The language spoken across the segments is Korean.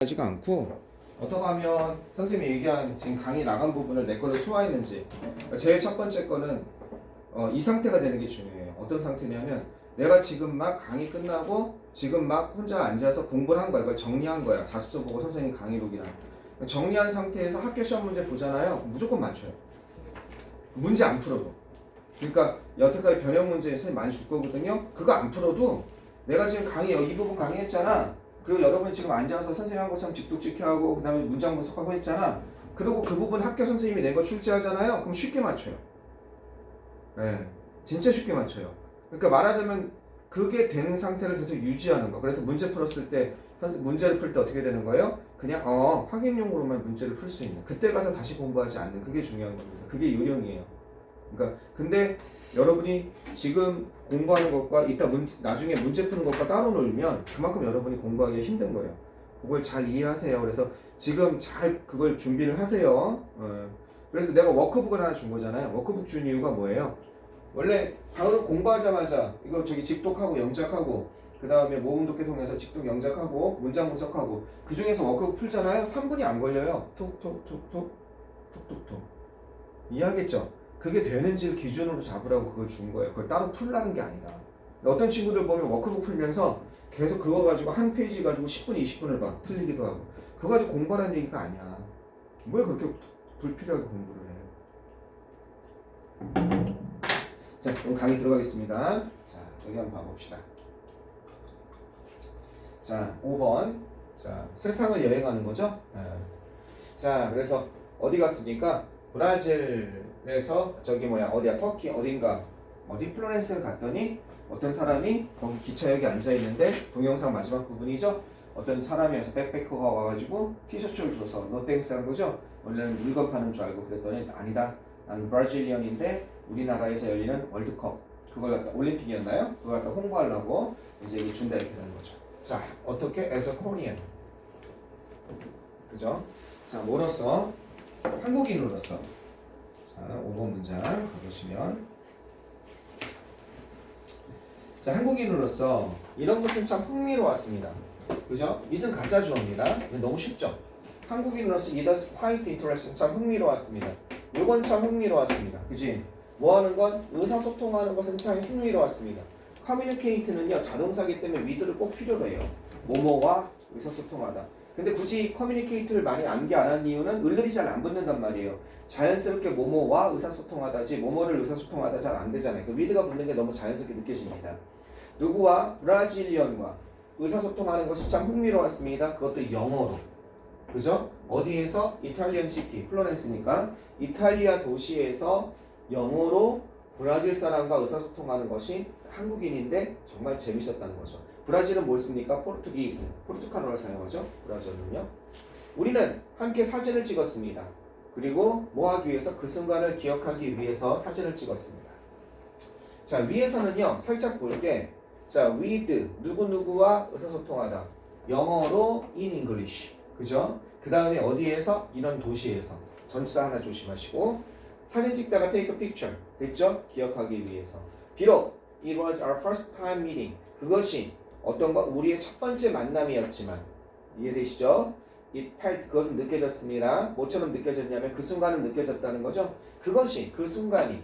하지가 않고 어떻게 하면 선생님이 얘기한 지금 강의 나간 부분을 내 걸로 소화했는지. 제일 첫 번째 거는 이 상태가 되는 게 중요해요. 어떤 상태냐면 내가 지금 막 강의 끝나고 지금 막 혼자 앉아서 공부를 한 거야. 이걸 정리한 거야. 자습서 보고 선생님 강의록이랑 정리한 상태에서 학교 시험 문제 보잖아요. 무조건 맞춰요. 문제 안 풀어도. 그러니까 여태까지 변형 문제 선생님 많이 줄 거거든요. 그거 안 풀어도 내가 지금 강의 이 부분 강의했잖아. 그리고 여러분이 지금 앉아서 선생님 한 것처럼 직독직해하고 그 다음에 문장 분석하고 했잖아. 그리고 그 부분 학교 선생님이 낸 거 출제하잖아요. 그럼 쉽게 맞춰요. 네, 진짜 쉽게 맞춰요. 그러니까 말하자면 그게 되는 상태를 계속 유지하는 거. 그래서 문제 풀었을 때 문제를 풀 때 어떻게 되는 거예요? 그냥 확인용으로만 문제를 풀 수 있는. 그때 가서 다시 공부하지 않는 그게 중요한 겁니다. 그게 요령이에요. 그러니까 근데 여러분이 지금 공부하는 것과 이따 나중에 문제 푸는 것과 따로 놀면 그만큼 여러분이 공부하기 힘든 거예요. 그걸 잘 이해하세요. 그래서 지금 잘 그걸 준비를 하세요. 그래서 내가 워크북을 하나 준 거잖아요. 워크북 준 이유가 뭐예요? 원래 바로 공부하자마자 이거 저기 직독하고 영작하고 그 다음에 모음독해 통해서 직독 영작하고 문장 분석하고 그 중에서 워크북 풀잖아요. 3분이 안 걸려요. 톡톡톡톡 톡톡톡 이해하겠죠? 그게 되는지를 기준으로 잡으라고 그걸 준 거예요. 그걸 따로 풀라는 게 아니라. 어떤 친구들 보면 워크북 풀면서 계속 그거 가지고 한 페이지 가지고 10분, 20분을 봐. 틀리기도 하고. 그거 가지고 공부하라는 얘기가 아니야. 왜 그렇게 불필요하게 공부를 해? 자, 그럼 강의 들어가겠습니다. 자, 여기 한번 봐봅시다. 자, 5번. 자, 세상을 여행하는 거죠? 자, 그래서 어디 갔습니까? 브라질에서 어디야 터키 어딘가 어디 플로렌스를 갔더니 어떤 사람이 거기 기차역에 앉아 있는데 동영상 마지막 부분이죠. 어떤 사람이 와서 백패커가 와가지고 티셔츠를 줘서 노 땡스 한 거죠. 원래는 물건 파는 줄 알고 그랬더니 아니다. 나는 브라질리언인데 우리나라에서 열리는 월드컵 그걸 갖다 올림픽이었나요? 그걸 갖다 홍보하려고 이제 이거 준다 이렇게 되는 거죠. 자 어떻게 as a Korean 그죠? 자 뭐로써 한국인으로서 자 5번 문장 가보시면 자 한국인으로서 이런 것은 참 흥미로웠습니다. 그죠? 이것은 가짜 주어입니다. 너무 쉽죠? 한국인으로서 it is quite interesting 참 흥미로웠습니다. 이건 참 흥미로웠습니다. 그지? 뭐 하는 건 의사소통하는 것은 참 흥미로웠습니다. communicate는요 자동사기 때문에 with를 꼭 필요로 해요. 뭐뭐와 의사소통하다. 근데 굳이 커뮤니케이트를 많이 암기 안 한 이유는 을들이 잘 안 붙는단 말이에요. 자연스럽게 뭐뭐와 의사소통하다지 뭐뭐를 의사소통하다 잘 안 되잖아요. 그 위드가 붙는 게 너무 자연스럽게 느껴집니다. 누구와? 브라질리언과 의사소통하는 것이 참 흥미로웠습니다. 그것도 영어로. 그죠? 어디에서? 이탈리안 시티, 플로렌스니까 이탈리아 도시에서 영어로 브라질 사람과 의사소통하는 것이 한국인인데 정말 재밌었다는 거죠. 브라질은 뭘 씁니까? 포르투기스, 포르투갈어를 사용하죠. 브라질은요. 우리는 함께 사진을 찍었습니다. 그리고 뭐 하기 위해서? 그 순간을 기억하기 위해서 사진을 찍었습니다. 자 위에서는요 살짝 볼 때 자 with 누구누구와 의사소통하다 영어로 in English 그죠? 그 다음에 어디에서? 이런 도시에서 전치사 하나 조심하시고 사진 찍다가 take a picture 됐죠? 기억하기 위해서 비록 it was our first time meeting 그것이 어떤 것? 우리의 첫 번째 만남이었지만 이해되시죠? it felt 그것은 느껴졌습니다. 뭐처럼 느껴졌냐면 그 순간은 느껴졌다는 거죠. 그것이 그 순간이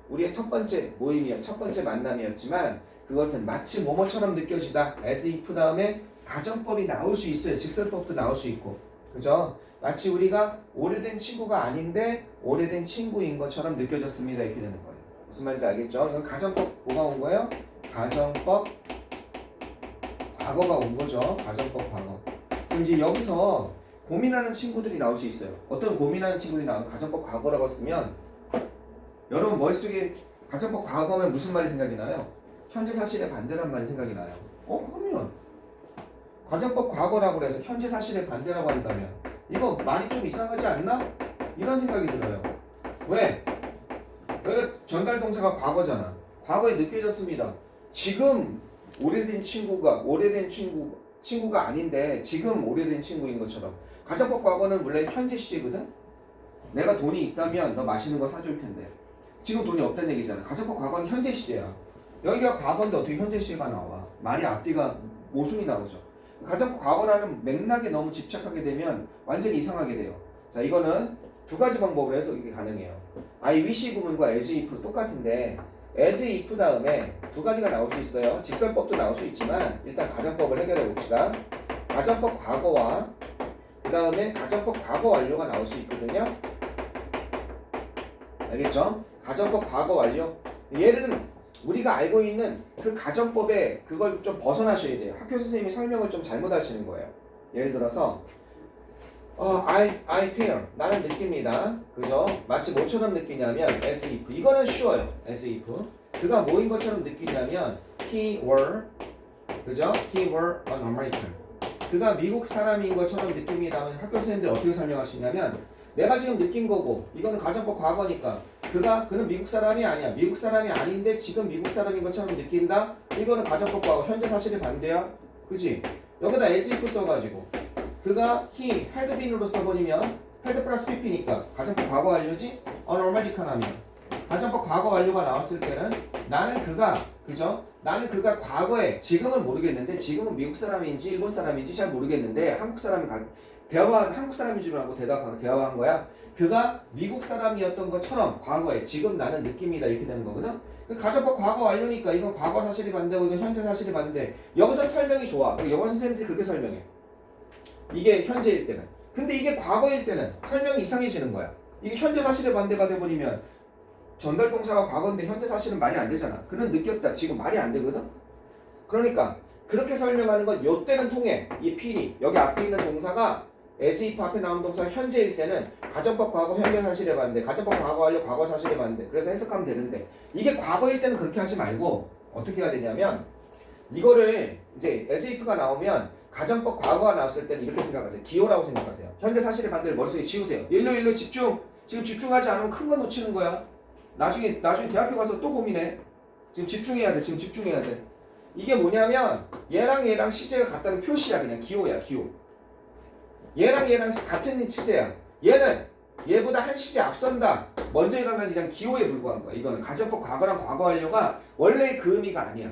우리의 첫 번째 첫 번째 만남이었지만 그것은 마치 뭐뭐처럼 느껴지다 as if 다음에 가정법이 나올 수 있어요. 직설법도 나올 수 있고 그죠? 마치 우리가 오래된 친구가 아닌데 오래된 친구인 것처럼 느껴졌습니다. 이렇게 되는 거예요. 무슨 말인지 알겠죠? 이건 가정법 뭐가 온 거예요? 가정법 과거가 온 거죠. 가정법 과거. 그럼 이제 여기서 고민하는 친구들이 나올 수 있어요. 어떤 고민하는 친구들이 나오면 가정법 과거라고 쓰면 여러분 머릿속에 가정법 과거면 무슨 말이 생각이 나요? 현재 사실에 반대란 말이 생각이 나요. 그러면 가정법 과거라고 해서 현재 사실에 반대라고 한다면 이거 말이 좀 이상하지 않나? 이런 생각이 들어요. 왜? 여기가 전달 동사가 과거잖아. 과거에 느껴졌습니다. 지금 오래된 친구가 아닌데 지금 오래된 친구인 것처럼 가정법 과거는 원래 현재 시제거든? 내가 돈이 있다면 너 맛있는 거 사줄 텐데 지금 돈이 없다는 얘기잖아. 가정법 과거는 현재 시제야. 여기가 과거인데 어떻게 현재 시제가 나와? 말이 앞뒤가 모순이 나오죠. 가정법 과거라는 맥락에 너무 집착하게 되면 완전히 이상하게 돼요. 자, 이거는 두 가지 방법으로 해서 이게 가능해요. I wish 구문과 as if 똑같은데 as if 다음에 두 가지가 나올 수 있어요. 직설법도 나올 수 있지만 일단 가정법을 해결해 봅시다. 가정법 과거와 그 다음에 가정법 과거 완료가 나올 수 있거든요. 알겠죠? 가정법 과거 완료. 얘는 우리가 알고 있는 그 가정법에 그걸 좀 벗어나셔야 돼요. 학교 선생님이 설명을 좀 잘못 하시는 거예요. 예를 들어서 I feel 나는 느낍니다. 그죠? 마치 뭐처럼 느끼냐면 as if 이거는 쉬워요. as if 그가 뭐인 것처럼 느끼냐면 he were 그죠? he were an American 그가 미국 사람인 것처럼 느낍니다면 학교 선생님들 어떻게 설명하시냐면 내가 지금 느낀 거고 이거는 가정법 과거니까 그는 미국 사람이 아니야. 미국 사람이 아닌데 지금 미국 사람인 것처럼 느낀다. 이거는 가정법 과거 현재 사실이 반대야. 그지? 여기다 as if 써가지고 그가 he had been으로 써버리면 had 플러스 pp니까 가정법 과거 완료지? an American 하면 가정법 과거 완료가 나왔을 때는 나는 그가 그죠? 나는 그가 과거에 지금은 모르겠는데 지금은 미국 사람인지 일본 사람인지 잘 모르겠는데 한국 사람인 줄 알고 대화한 거야. 그가 미국 사람이었던 것처럼 과거에 지금 나는 느낍니다 이렇게 되는 거거든. 그 가정법 과거 완료니까 이건 과거 사실이 반대고 이건 현재 사실이 반대. 여기서 설명이 좋아. 영어 선생님들이 그렇게 설명해. 이게 현재일 때는. 근데 이게 과거일 때는 설명이 이상해지는 거야. 이게 현재 사실의 반대가 돼버리면 전달 동사가 과거인데 현재 사실은 말이 안 되잖아. 그는 느꼈다. 지금 말이 안 되거든. 그러니까 그렇게 설명하는 건 요때는 통해. 이 필이 여기 앞에 있는 동사가 as if 앞에 나온 동사가 현재일 때는 가정법 과거 현재 사실의 반대, 가정법 과거 완료 과거 사실의 반대. 그래서 해석하면 되는데 이게 과거일 때는 그렇게 하지 말고 어떻게 해야 되냐면 이거를 이제 as if가 나오면 가정법 과거가 나왔을 때는 이렇게 생각하세요. 기호라고 생각하세요. 현재 사실의 반대를 머릿속에 지우세요. 일로 집중. 지금 집중하지 않으면 큰 거 놓치는 거야. 나중에 대학교 가서 또 고민해. 지금 집중해야 돼. 지금 집중해야 돼. 이게 뭐냐면 얘랑 시제가 같다는 표시야. 그냥 기호야. 기호. 얘랑 같은 시제야. 얘는 얘보다 한 시제 앞선다. 먼저 일어난 일이랑 기호에 불과한 거야. 이거는 가정법 과거랑 과거 완료가 원래 그 의미가 아니야.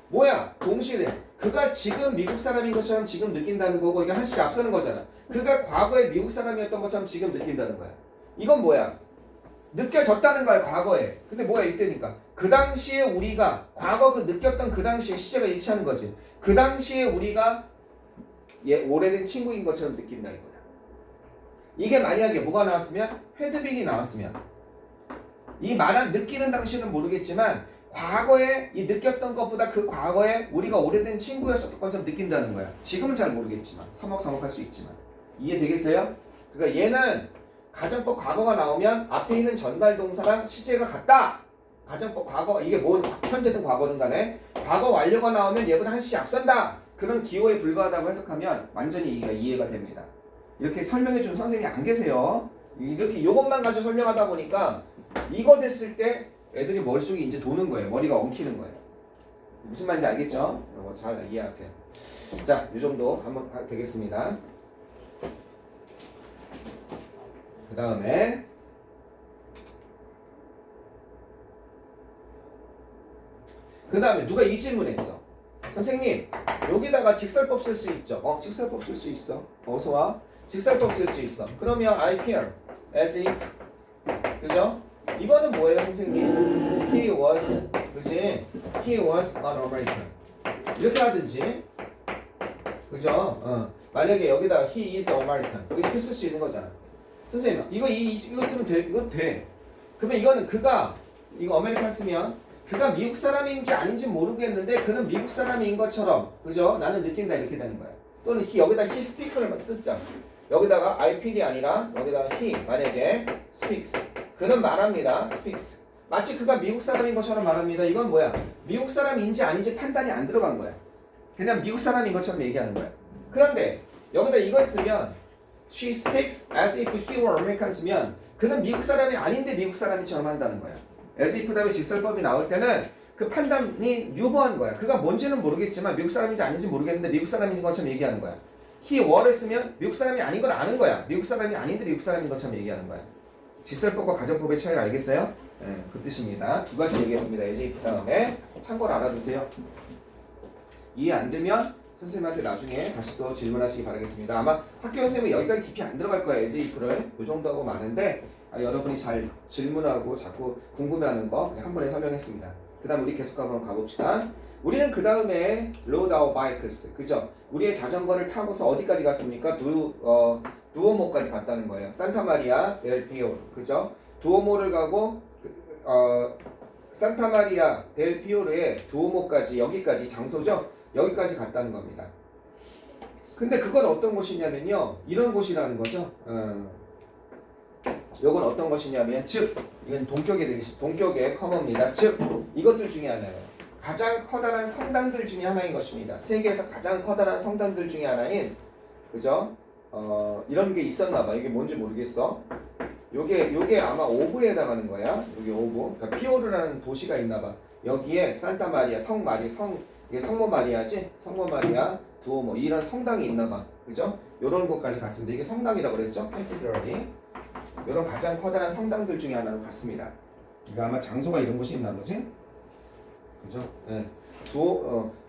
뭐야? 동시에 그가 지금 미국 사람인 것처럼 지금 느낀다는 거고 이게 한 시제 앞서는 거잖아. 그가 과거에 미국 사람이었던 것처럼 지금 느낀다는 거야. 이건 뭐야? 느껴졌다는 거야 과거에. 근데 뭐야 이때니까 그 당시에 우리가 과거 그 느꼈던 그 당시에 시제가 일치하는 거지. 그 당시에 우리가 오래된 친구인 것처럼 느낀다 이거야. 이게 만약에 뭐가 나왔으면 헤드빈이 나왔으면 이 말한 느끼는 당시는 모르겠지만 과거에 이 느꼈던 것보다 그 과거에 우리가 오래된 친구였었던 것처럼 느낀다는 거야. 지금은 잘 모르겠지만 서먹서먹할 수 있지만 이해되겠어요? 그러니까 얘는 가정법 과거가 나오면 앞에 있는 전달 동사랑 시제가 같다. 가정법 과거 이게 뭐 현재든 과거든 간에 과거 완료가 나오면 얘보다 한 시제 앞선다. 그런 기호에 불과하다고 해석하면 완전히 이해가 됩니다. 이렇게 설명해 준 선생님이 안 계세요. 이렇게 이것만 가지고 설명하다 보니까 이거 됐을 때 애들이 머릿속이 이제 도는 거예요. 머리가 엉키는 거예요. 무슨 말인지 알겠죠? 이거 잘 이해하세요. 자, 이 정도 한번 되겠습니다. 그 다음에 누가 이 질문했어. 선생님 여기다가 직설법 쓸 수 있죠? 직설법 쓸 수 있어. 어서와. 직설법 쓸 수 있어. 그러면 I feel as if 그죠? 이거는 뭐예요 선생님? He was 그지? He was an American 이렇게 하든지 그죠? 만약에 여기다가 he is American 이렇게 쓸 수 있는 거잖아. 선생님 이거 쓰면 돼. 이거 돼. 그러면 이거는 그가 이거 아메리칸 쓰면 그가 미국 사람인지 아닌지 모르겠는데 그는 미국 사람인 것처럼 그죠? 나는 느낀다 이렇게 되는 거야. 또는 여기다 he speak를 쓰자. 여기다가 I feel이 아니라 여기다가 he 만약에 speaks 그는 말합니다. speaks 마치 그가 미국 사람인 것처럼 말합니다. 이건 뭐야? 미국 사람인지 아닌지 판단이 안 들어간 거야. 그냥 미국 사람인 것처럼 얘기하는 거야. 그런데 여기다 이걸 쓰면 she speaks as if he were American 쓰면 그는 미국 사람이 아닌데 미국 사람처럼 한다는 거야. as if 다음에 직설법이 나올 때는 그 판단이 유보한 거야. 그가 뭔지는 모르겠지만 미국 사람인지 아닌지 모르겠는데 미국 사람인 것처럼 얘기하는 거야. he were를 쓰면 미국 사람이 아닌 걸 아는 거야. 미국 사람이 아닌데 미국 사람인 것처럼 얘기하는 거야. 직설법과 가정법의 차이 알겠어요? 네, 그 뜻입니다. 두 가지 얘기했습니다. as if 다음에 참고로 알아두세요. 이해 안 되면 선생님한테 나중에 다시 또 질문하시기 바라겠습니다. 아마 학교 선생님은 여기까지 깊이 안 들어갈 거예요. SEF를 이 정도 하고 많은데 여러분이 잘 질문하고 자꾸 궁금해하는 거 그냥 한 번에 설명했습니다. 그 다음 우리 계속 한번 가봅시다. 우리는 그 다음에 load our bikes, 그죠? 우리의 자전거를 타고서 어디까지 갔습니까? 두오모까지 갔다는 거예요. 산타마리아 델 피오르, 그죠? 두오모를 가고 산타마리아 델 피오르의 두오모까지, 여기까지 장소죠? 여기까지 갔다는 겁니다. 근데 그건 어떤 곳이냐면요, 이런 곳이라는 거죠. 요건 어떤 것이냐면, 즉 이건 동격의 커머입니다. 즉 이것들 중에 하나예요. 가장 커다란 성당들 중에 하나인 것입니다. 세계에서 가장 커다란 성당들 중에 하나인, 그죠? 이런 게 있었나 봐. 이게 뭔지 모르겠어. 요게 아마 오브에 해당하는 거야. 여기 오브. 그러니까 피오르라는 도시가 있나 봐. 여기에 산타마리아 이게 성모 마리아지? 성모 마리아 두오모 이런 성당이 있나 봐. 그죠? 요런 곳까지 갔습니다. 이게 성당이라고 그랬죠? 캐티드럴이. 요런 가장 커다란 성당들 중에 하나로 갔습니다. 그러니까 아마 장소가 이런 곳이 있나 보지? 그죠? 네.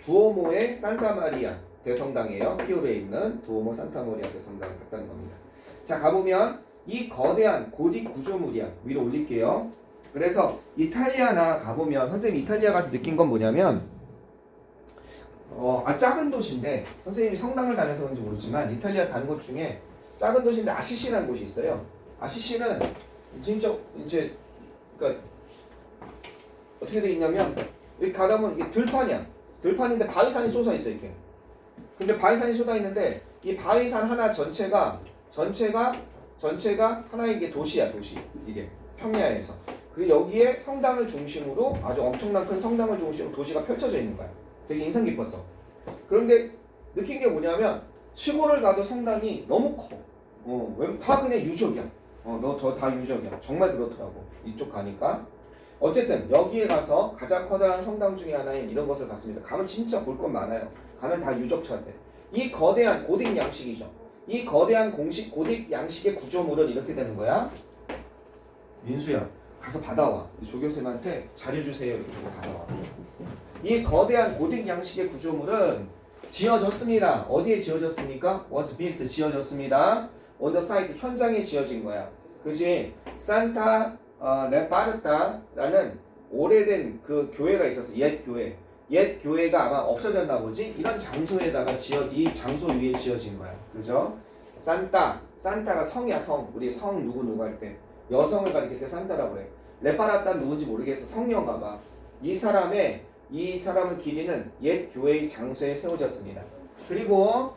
두오모의 산타마리아 대성당이에요. 피오르에 있는 두오모 산타마리아 대성당에 갔다는 겁니다. 자, 가보면 이 거대한 고딕 구조물이야. 위로 올릴게요. 그래서 이탈리아나 가보면 선생님이 이탈리아 가서 느낀 건 뭐냐면 작은 도시인데 선생님이 성당을 다녀서 그런지 모르지만 이탈리아 가는 곳 중에 작은 도시인데 아시시라는 곳이 있어요. 아시시는 진짜 이제 그러니까 어떻게 돼 있냐면 여기 가다 보면 이게 들판이야. 들판인데 바위산이 솟아 있어 이렇게. 근데 바위산이 쏟아 있는데 이 바위산 하나 전체가 하나의 이게 도시야, 도시. 이게 평야에서. 그리고 여기에 성당을 중심으로 아주 엄청난 큰 성당을 중심으로 도시가 펼쳐져 있는 거야. 되게 인상 깊었어. 그런데 느낀 게 뭐냐면 시골을 가도 성당이 너무 커. 다 그냥 유적이야. 다 유적이야. 정말 그렇더라고. 이쪽 가니까. 어쨌든 여기에 가서 가장 커다란 성당 중에 하나인 이런 것을 갔습니다. 가면 진짜 볼 건 많아요. 가면 다 유적처인데. 이 거대한 고딕 양식이죠. 이 거대한 고딕 양식의 구조물은 이렇게 되는 거야. 민수야, 가서 받아와. 조교쌤한테 잘해주세요. 이렇게 좀 받아와. 이 거대한 고딕 양식의 구조물은 지어졌습니다. 어디에 지어졌습니까? was built, 지어졌습니다. on the site, 현장에 지어진 거야. 그지? 산타 레파르타라는 오래된 그 교회가 있었어. 옛 교회. 옛 교회가 아마 없어졌나 보지? 이런 장소에다가 이 장소 위에 지어진 거야. 그죠? 산타가 성이야, 성. 우리 성 누구 할 때. 여성을 가리킬 때 산타라고 그래. 레파라타는 누군지 모르겠어. 성녀인가 봐. 이 사람을 기리는 옛 교회의 장소에 세워졌습니다. 그리고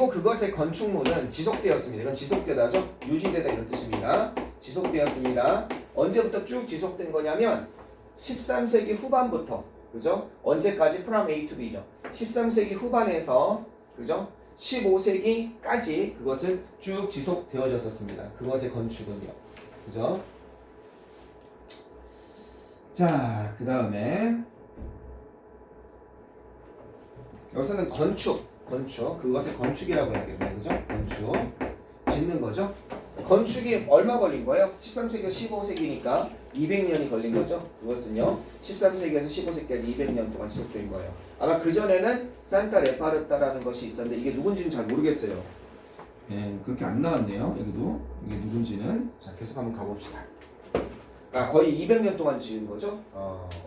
그것의 건축물은 지속되었습니다. 이건 지속되다죠? 유지되다 이런 뜻입니다. 지속되었습니다. 언제부터 쭉 지속된 거냐면 13세기 후반부터, 그죠? 언제까지? from A to B죠. 13세기 후반에서, 그죠? 15세기까지 그것은 쭉 지속되어졌었습니다. 그것의 건축은요. 그죠? 자, 그 다음에 여기서는 건축, 그것의 건축이라고 해야겠네, 그죠? 건축, 짓는 거죠. 건축이 얼마 걸린 거예요? 13세기에서 15세기니까 200년이 걸린 거죠. 그것은요, 13세기에서 15세기까지 200년 동안 지속된 거예요. 아마 그전에는 산타 레파르타라는 것이 있었는데 이게 누군지는 잘 모르겠어요. 네, 그렇게 안 나왔네요. 여기도 이게 누군지는. 자, 계속 한번 가봅시다. 거의 200년 동안 지은 거죠.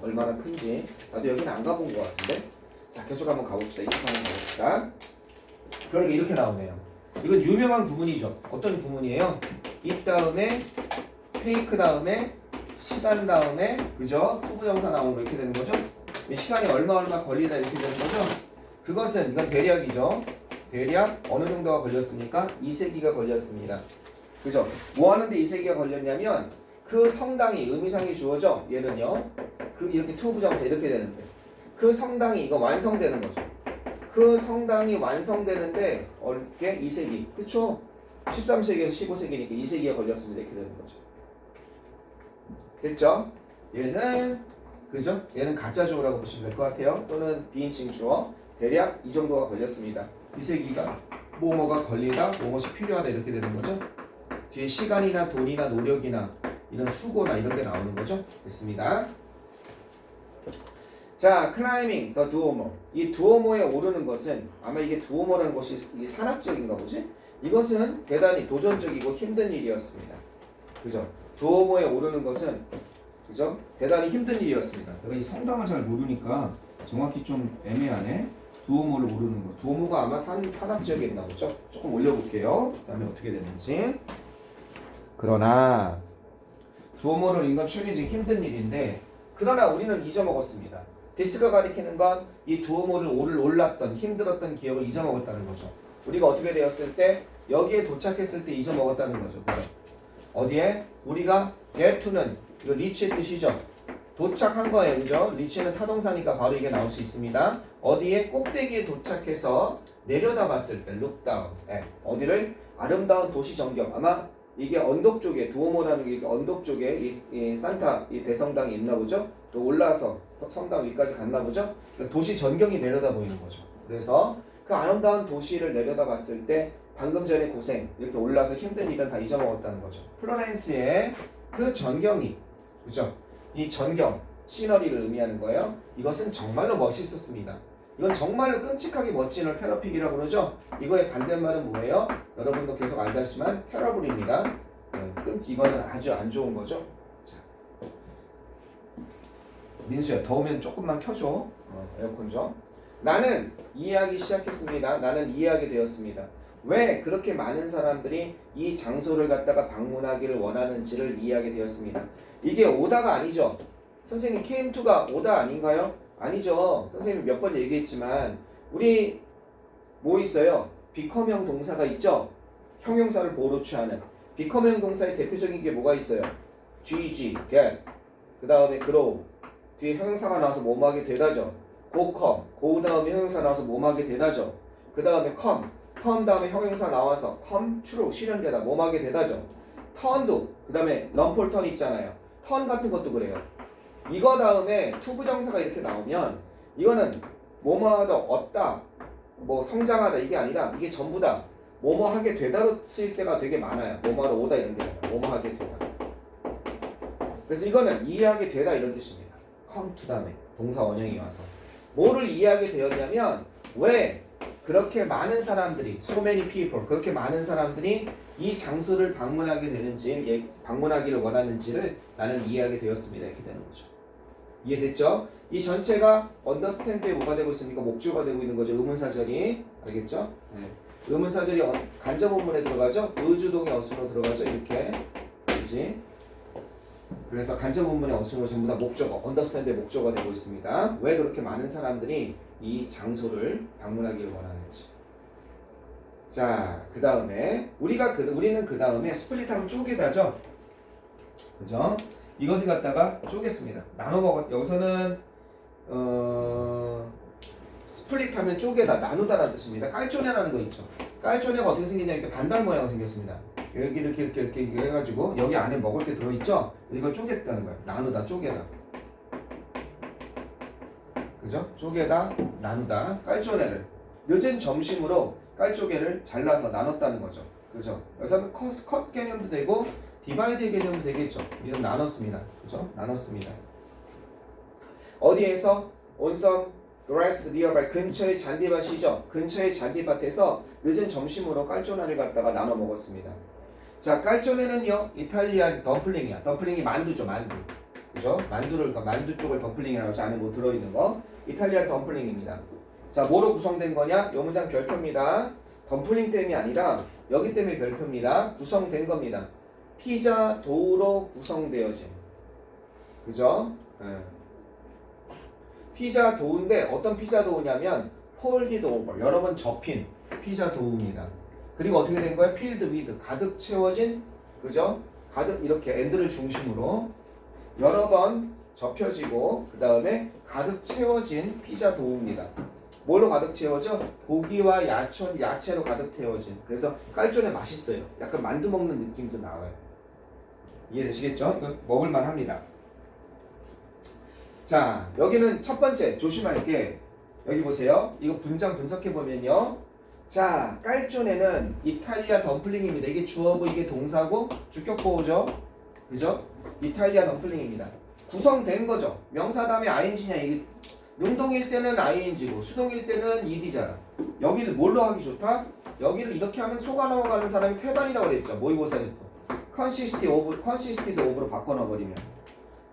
얼마나 큰지 나도 여기는 안 가본 것 같은데. 자, 계속 한번 가봅시다. 이렇게 한번 가봅시다. 그러니까 이렇게 나오네요. 이건 유명한 구문이죠. 어떤 구문이에요? 이 다음에 페이크 다음에 시간 다음에, 그죠? 후부정사 나오는 거 이렇게 되는 거죠. 시간이 얼마 걸리다 이렇게 되는 거죠. 그것은 이건 대략이죠. 대략 어느 정도가 걸렸습니까? 2세기가 걸렸습니다. 그죠? 뭐 하는데 2세기가 걸렸냐면 그 성당이 의미상이 주어져. 얘는요. 이렇게 투부정사 이렇게 되는데 그 성당이 이거 완성되는 거죠. 그 성당이 완성되는데 어렵게 2세기. 그쵸? 13세기에서 15세기니까 2세기가 걸렸습니다. 이렇게 되는 거죠. 됐죠? 얘는 그죠? 얘는 가짜 주어라고 보시면 될 것 같아요. 또는 비인칭 주어. 대략 이 정도가 걸렸습니다. 2세기가 뭐가 걸리다, 무엇이 필요하다 이렇게 되는 거죠. 뒤에 시간이나 돈이나 노력이나 이런 수고나 이런 게 나오는 거죠. 됐습니다. 자, climbing the duomo. 이 두오모에 오르는 것은 아마 이게 두오모라는 것이 이 산악적인가 보지? 이것은 대단히 도전적이고 힘든 일이었습니다. 그죠? 두오모에 오르는 것은 그죠? 대단히 힘든 일이었습니다. 내가 이 성당을 잘 모르니까 정확히 좀 애매하네. 두오모를 오르는 거. 두오모가 아마 산악 지역에 있나 보죠? 조금 올려볼게요. 그 다음에 어떻게 되는지. 그러나 두오모를 인건 출리지 힘든 일인데 그러나 우리는 잊어먹었습니다. 디스가 가리키는 건 이 두오모를 올랐던 힘들었던 기억을 잊어먹었다는 거죠. 우리가 어떻게 되었을 때 여기에 도착했을 때 잊어먹었다는 거죠. 그죠? 어디에? 우리가 get to는 이거 리치의 뜻이죠. 도착한 거예요. 그죠? 리치는 타동사니까 바로 이게 나올 수 있습니다. 어디에? 꼭대기에 도착해서 내려다봤을 때 look down. 네. 어디를? 아름다운 도시 전경. 아마 이게 언덕 쪽에 두오모라는 게 언덕 쪽에 이 산타 이 대성당이 있나 보죠. 또 올라서 성당 위까지 갔나 보죠. 도시 전경이 내려다 보이는 거죠. 그래서 그 아름다운 도시를 내려다봤을 때 방금 전에 고생 이렇게 올라서 힘든 일은 다 잊어먹었다는 거죠. 플로렌스의 그 전경이 그죠? 이 전경 시너리를 의미하는 거예요. 이것은 정말로 멋있었습니다. 이건 정말로 끔찍하게 멋진 테러픽이라고 그러죠. 이거의 반대말은 뭐예요? 여러분도 계속 알다시만 테러블입니다. 이거는 아주 안 좋은 거죠. 자, 민수야 더우면 조금만 켜줘. 에어컨 좀. 나는 이해하기 시작했습니다. 나는 이해하게 되었습니다. 왜 그렇게 많은 사람들이 이 장소를 갖다가 방문하기를 원하는지를 이해하게 되었습니다. 이게 오다가 아니죠. 선생님 came-to가 오다 아닌가요? 아니죠. 선생님이 몇 번 얘기했지만 우리 뭐 있어요? 비커명 동사가 있죠? 형용사를 보호로 취하는 비커명 동사의 대표적인 게 뭐가 있어요? GG, get 그 다음에 grow 뒤에 형용사가 나와서 뭐뭐하게 되다죠. go come, go 다음에 형용사 나와서 뭐뭐하게 되다죠. 그 다음에 come 다음에 형용사 나와서 come true 실현되다 뭐뭐하게 되다죠. turn도 그 다음에 럼폴 턴 있잖아요. 턴 같은 것도 그래요. 이거 다음에 to 부정사가 이렇게 나오면 이거는 뭐뭐하다 얻다 뭐 성장하다 이게 아니라 이게 전부 다 뭐뭐하게 되다로 쓰일 때가 되게 많아요. 뭐뭐하러 오다 이런 게 아니라 뭐뭐하게 되다. 그래서 이거는 이해하게 되다 이런 뜻입니다. come to 다음에 동사 원형이 와서 뭐를 이해하게 되었냐면 왜 그렇게 많은 사람들이 so many people 그렇게 많은 사람들이 이 장소를 방문하게 되는지 방문하기를 원하는지를 나는 이해하게 되었습니다. 이렇게 되는 거죠. 이해됐죠? 이 전체가 understand에 뭐가 되고 있습니까? 목조가 되고 있는 거죠. 의문사절이 알겠죠? 네. 의문사절이 간접원문에 들어가죠. 의주동의 어순으로 들어가죠. 이렇게 그렇지? 그래서 간접원문의 어순으로 전부 다 목조가 understand의 목조가 되고 있습니다. 왜 그렇게 많은 사람들이 이 장소를 방문하기를 원하는지. 자, 그 다음에 우리는 그 다음에 스플릿하면 쪼개다죠. 그죠? 이것을 갖다가 쪼갰습니다. 나눠 먹었. 여기서는 스플릿하면 쪼개다, 나누다라는 뜻입니다. 깔쪼네라는 거 있죠. 깔쪼네가 어떻게 생기냐면 이렇게 반달 모양으로 생겼습니다. 여기 이렇게 해가지고 여기 안에 먹을 게 들어있죠. 이걸 쪼갰다는 거예요. 나누다, 쪼개다. 그죠? 쪼개다, 나누다, 깔쪼네를 늦은 점심으로 깔쪼개를 잘라서 나눴다는 거죠. 그죠? 여기서는 컷 개념도 되고 디바이드 개념도 되겠죠. 이건 나눴습니다. 그죠? 나눴습니다. 어디에서? On some grass nearby. 근처의 잔디밭이죠. 근처의 잔디밭에서 늦은 점심으로 깔쪼네를 갖다가 나눠 먹었습니다. 자, 깔쪼네는요 이탈리안 덤플링이야. 덤플링이 만두죠. 만두. 그죠? 만두 쪽을 덤플링이라고 하지. 안에 뭐 들어있는 거. 이탈리안 덤플링입니다. 자, 뭐로 구성된 거냐? 요 문장 별표입니다. 덤플링 때문이 아니라 여기 때문에 별표입니다. 구성된 겁니다. 피자 도우로 구성되어진. 그죠? 네. 피자 도우인데 어떤 피자 도우냐면 folded over 여러 번 접힌 피자 도우입니다. 그리고 어떻게 된 거예요? filled with 가득 채워진. 그죠? 가득 이렇게 엔드를 중심으로 여러 번 접혀지고 그 다음에 가득 채워진 피자 도우입니다. 뭘로 가득 채워져? 고기와 야채로 가득 채워진. 그래서 깔쪼네 맛있어요. 약간 만두 먹는 느낌도 나와요. 이해되시겠죠? 이거 먹을만 합니다. 자, 여기는 첫 번째 조심할 게 여기 보세요. 이거 분장 분석해 보면요. 자, 깔쪼네는 이탈리아 덤플링입니다. 이게 주어고 이게 동사고 주격보호죠. 그죠? 이탈리아 덤플링입니다. 구성된 거죠. 명사 다음에 ing냐 이게 능동일 때는 ing고 수동일 때는 ed잖아. 여기를 뭘로 하기 좋다? 여기를 이렇게 하면 속아 넘어가는 사람이 태반이라고 그랬죠. 모의고사에서. consisted of로 바꿔놔버리면.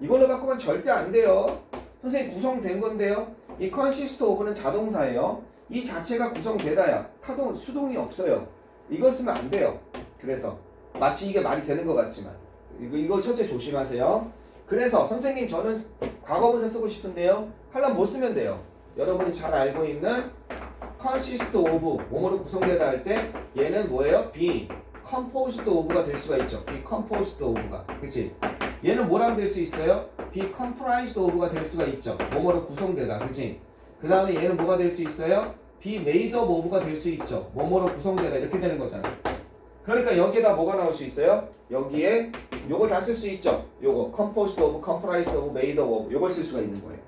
이걸로 바꾸면 절대 안 돼요. 선생님 구성된 건데요. 이 consist of는 자동사예요. 이 자체가 구성되다야. 수동이 없어요. 이거 쓰면 안 돼요. 그래서 마치 이게 말이 되는 것 같지만 이거 첫째 조심하세요. 그래서 선생님 저는 과거분사 쓰고 싶은데요. 하려면 못 쓰면 돼요. 여러분이 잘 알고 있는 consist of 뭐뭐로 구성되다 할 때 얘는 뭐예요? be composed of가 될 수가 있죠. be composed of가. 그치? 얘는 뭐랑 될 수 있어요? be comprised of가 될 수가 있죠. 뭐뭐로 구성되다. 그치? 그 다음에 얘는 뭐가 될 수 있어요? be made of of가 될 수 있죠. 뭐뭐로 구성되다. 이렇게 되는 거잖아. 그러니까 여기에다 뭐가 나올 수 있어요? 여기에 요거 다 쓸 수 있죠. 요거 composed of, comprised of, made of 요걸 쓸 수가 있는 거예요.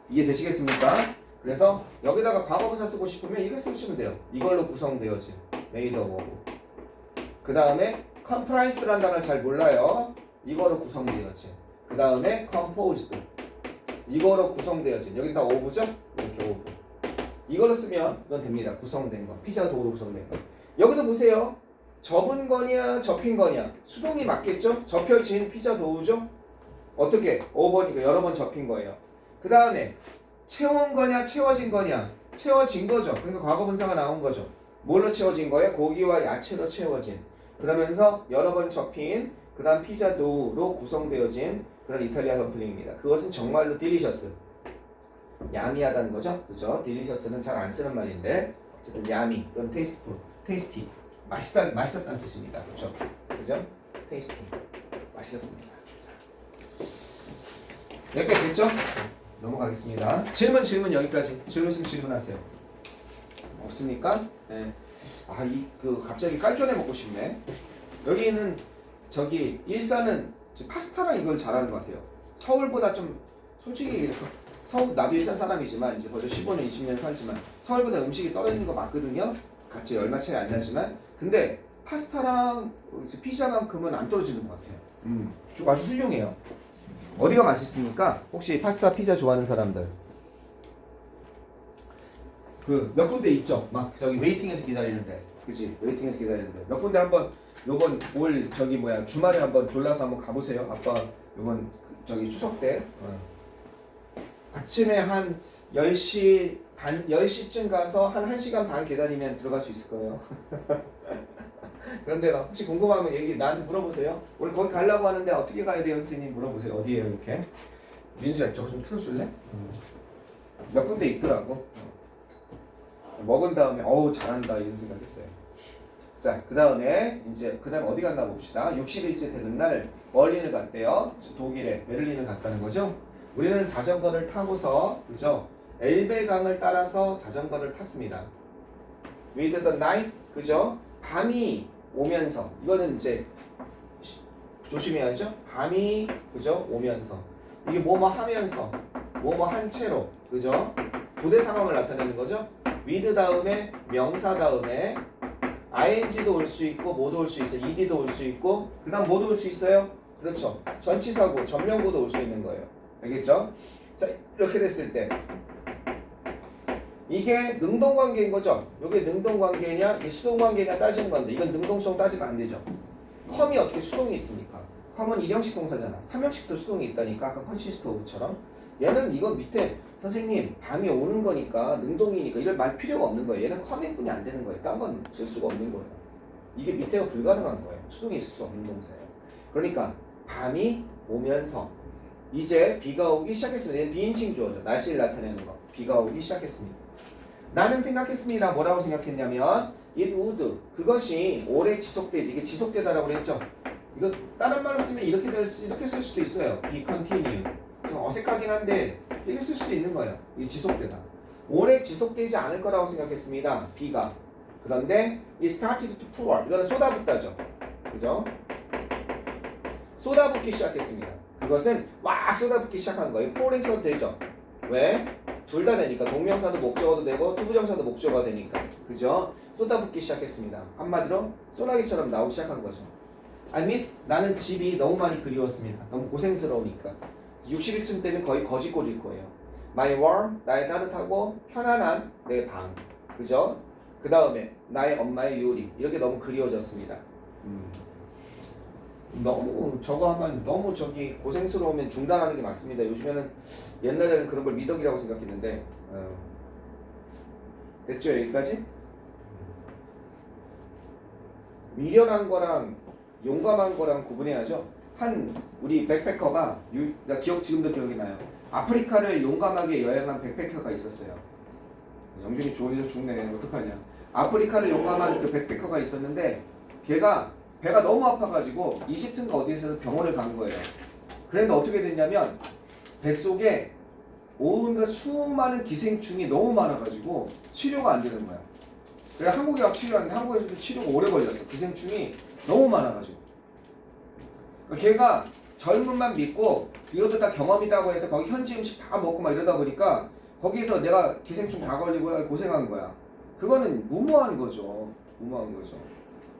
이해되시겠습니까? 그래서 여기다가 과거분사 쓰고 싶으면 이거 쓰시면 돼요. 이걸로 구성되어진 made of. 그 다음에 comprised라는 단어를 잘 몰라요. 이거로 구성되어진. 그 다음에 composed. 이거로 구성되어진. 여기 다 of죠? 이렇게 of. 이걸로 쓰면 이건 됩니다. 구성된 거. 피자 도구로 구성된 거. 여기도 보세요. 접은 거냐 접힌 거냐 수동이 맞겠죠? 접혀진 피자 도우죠? 어떻게? 5번이니까 여러 번 접힌 거예요. 그 다음에 채운 거냐 채워진 거냐 채워진 거죠. 그러니까 과거분사가 나온 거죠. 뭘로 채워진 거예요? 고기와 야채로 채워진. 그러면서 여러 번 접힌 그 다음 피자 도우로 구성되어진 그런 이탈리아 덤플링입니다. 그것은 정말로 딜리셔스 야미하다는 거죠. 그죠? 딜리셔스는 잘 안 쓰는 말인데 어쨌든 야미 또는 테이스트풀 테이스티 맛있었다는 뜻입니다. 그렇죠? 그죠? 테이스팅. 맛있었습니다. 여기까지 됐죠? 넘어가겠습니다. 질문 여기까지. 질문 있으면 질문하세요. 없습니까? 네. 갑자기 깔조내 먹고 싶네. 여기는 일산은 파스타랑 이걸 잘하는 것 같아요. 서울보다 좀 솔직히 얘기해서 나도 일산 사람이지만 이제 벌써 15년, 20년 살지만 서울보다 음식이 떨어지는 거 맞거든요. 갑자기 얼마 차이 안 나지만 근데 파스타랑 피자만큼은 안 떨어지는 것 같아요. 아주 훌륭해요. 어디가 맛있습니까? 혹시 파스타, 피자 좋아하는 사람들 그 몇 군데 있죠? 막 저기 웨이팅에서 기다리는데, 그치? 웨이팅에서 기다리는데 몇 군데 한번 요번 올 주말에 한번 졸라서 한번 가보세요. 아빠 요번 추석 때 아침에 한 10시쯤 가서 한 1시간 반 기다리면 들어갈 수 있을 거예요. 그런데 혹시 궁금하면 나한테 물어보세요. 오늘 거기 가려고 하는데 어떻게 가야 돼요, 선생님? 물어보세요. 어디에요, 이렇게? 민수야, 저거 좀 틀어줄래? 몇 군데 있더라고. 먹은 다음에 잘한다 이런 생각했어요. 자, 그 다음에 어디 갔나 봅시다. 60일째 되는 날 멀린을 갔대요. 독일에 베를린을 갔다는 거죠. 우리는 자전거를 타고서 그죠? 엘베강을 따라서 자전거를 탔습니다. With the night, 그죠? 밤이 오면서 이거는 이제 조심해야죠. 밤이 그죠? 오면서 이게 뭐뭐 하면서 뭐뭐 한 채로 그죠? 부대 상황을 나타내는 거죠. with 다음에 명사 다음에 ing도 올 수 있고 뭐도 올 수 있어요. ed도 올 수 있고 그 다음 뭐도 올 수 있어요. 그렇죠. 전치사고 전명구도 올 수 있는 거예요. 알겠죠? 자, 이렇게 됐을 때 이게 능동관계인 거죠. 이게 능동관계냐 이게 수동관계냐 따지는 건데 이건 능동성 따지면 안 되죠. 컴이 어떻게 수동이 있습니까? 컴은 일형식 동사잖아. 3형식도 수동이 있다니까. 아까 컨시스트 오브처럼. 얘는 이거 밑에 선생님 밤이 오는 거니까 능동이니까 이걸 말 필요가 없는 거예요. 얘는 컴인뿐이 안 되는 거예요. 딴 건 쓸 수가 없는 거예요. 이게 밑에가 불가능한 거예요. 수동이 있을 수 없는 동사예요. 그러니까 밤이 오면서 이제 비가 오기 시작했습니다. 얘는 비인칭 주어죠. 날씨를 나타내는 거. 비가 오기 시작했습니다. 나는 생각했습니다. 뭐라고 생각했냐면 it would 그것이 오래 지속되지. 이게 지속되다라고 그랬죠. 이거 다른 말로 쓰면 이렇게 쓸 수도 있어요. be continue. 좀 어색하긴 한데 이렇게 쓸 수도 있는 거예요. 이게 지속되다. 오래 지속되지 않을 거라고 생각했습니다. 비가. 그런데 it started to pour. 이거는 쏟아붓다죠. 그죠? 쏟아붓기 시작했습니다. 그것은 막 쏟아붓기 시작한 거예요. pouring 써도 되죠. 왜? 둘 다 되니까 동명사도 목적어도 되고 투부정사도 목적어가 되니까 그죠? 쏟아붓기 시작했습니다. 한마디로 소나기처럼 나오기 시작한 거죠. 나는 집이 너무 많이 그리웠습니다. 너무 고생스러우니까 60일쯤 되면 거의 거지꼴일 거예요. my warm, 나의 따뜻하고 편안한 내 방. 그죠? 그 다음에 나의 엄마의 요리. 이렇게 너무 그리워졌습니다. 너무 저거 하면 너무 저기 고생스러우면 중단하는 게 맞습니다. 요즘에는 옛날에는 그런 걸 미덕이라고 생각했는데 됐죠? 여기까지? 미련한 거랑 용감한 거랑 구분해야죠. 우리 백패커가 나 지금도 기억이 나요. 아프리카를 용감하게 여행한 백패커가 있었어요. 영준이 주원이도 죽네. 어떡하냐. 아프리카를 용감한 그 백패커가 있었는데 걔가 배가 너무 아파가지고 이집트인가 어디에서 병원을 간 거예요. 그런데 어떻게 됐냐면 뱃속에 온갖 수많은 기생충이 너무 많아가지고 치료가 안 되는 거야. 그래서 한국에 와서 치료하는데 한국에서도 치료가 오래 걸렸어. 기생충이 너무 많아가지고. 그러니까 걔가 젊음만 믿고 이것도 다 경험이라고 해서 거기 현지 음식 다 먹고 막 이러다 보니까 거기서 내가 기생충 다 걸리고 고생한 거야. 그거는 무모한 거죠. 무모한 거죠.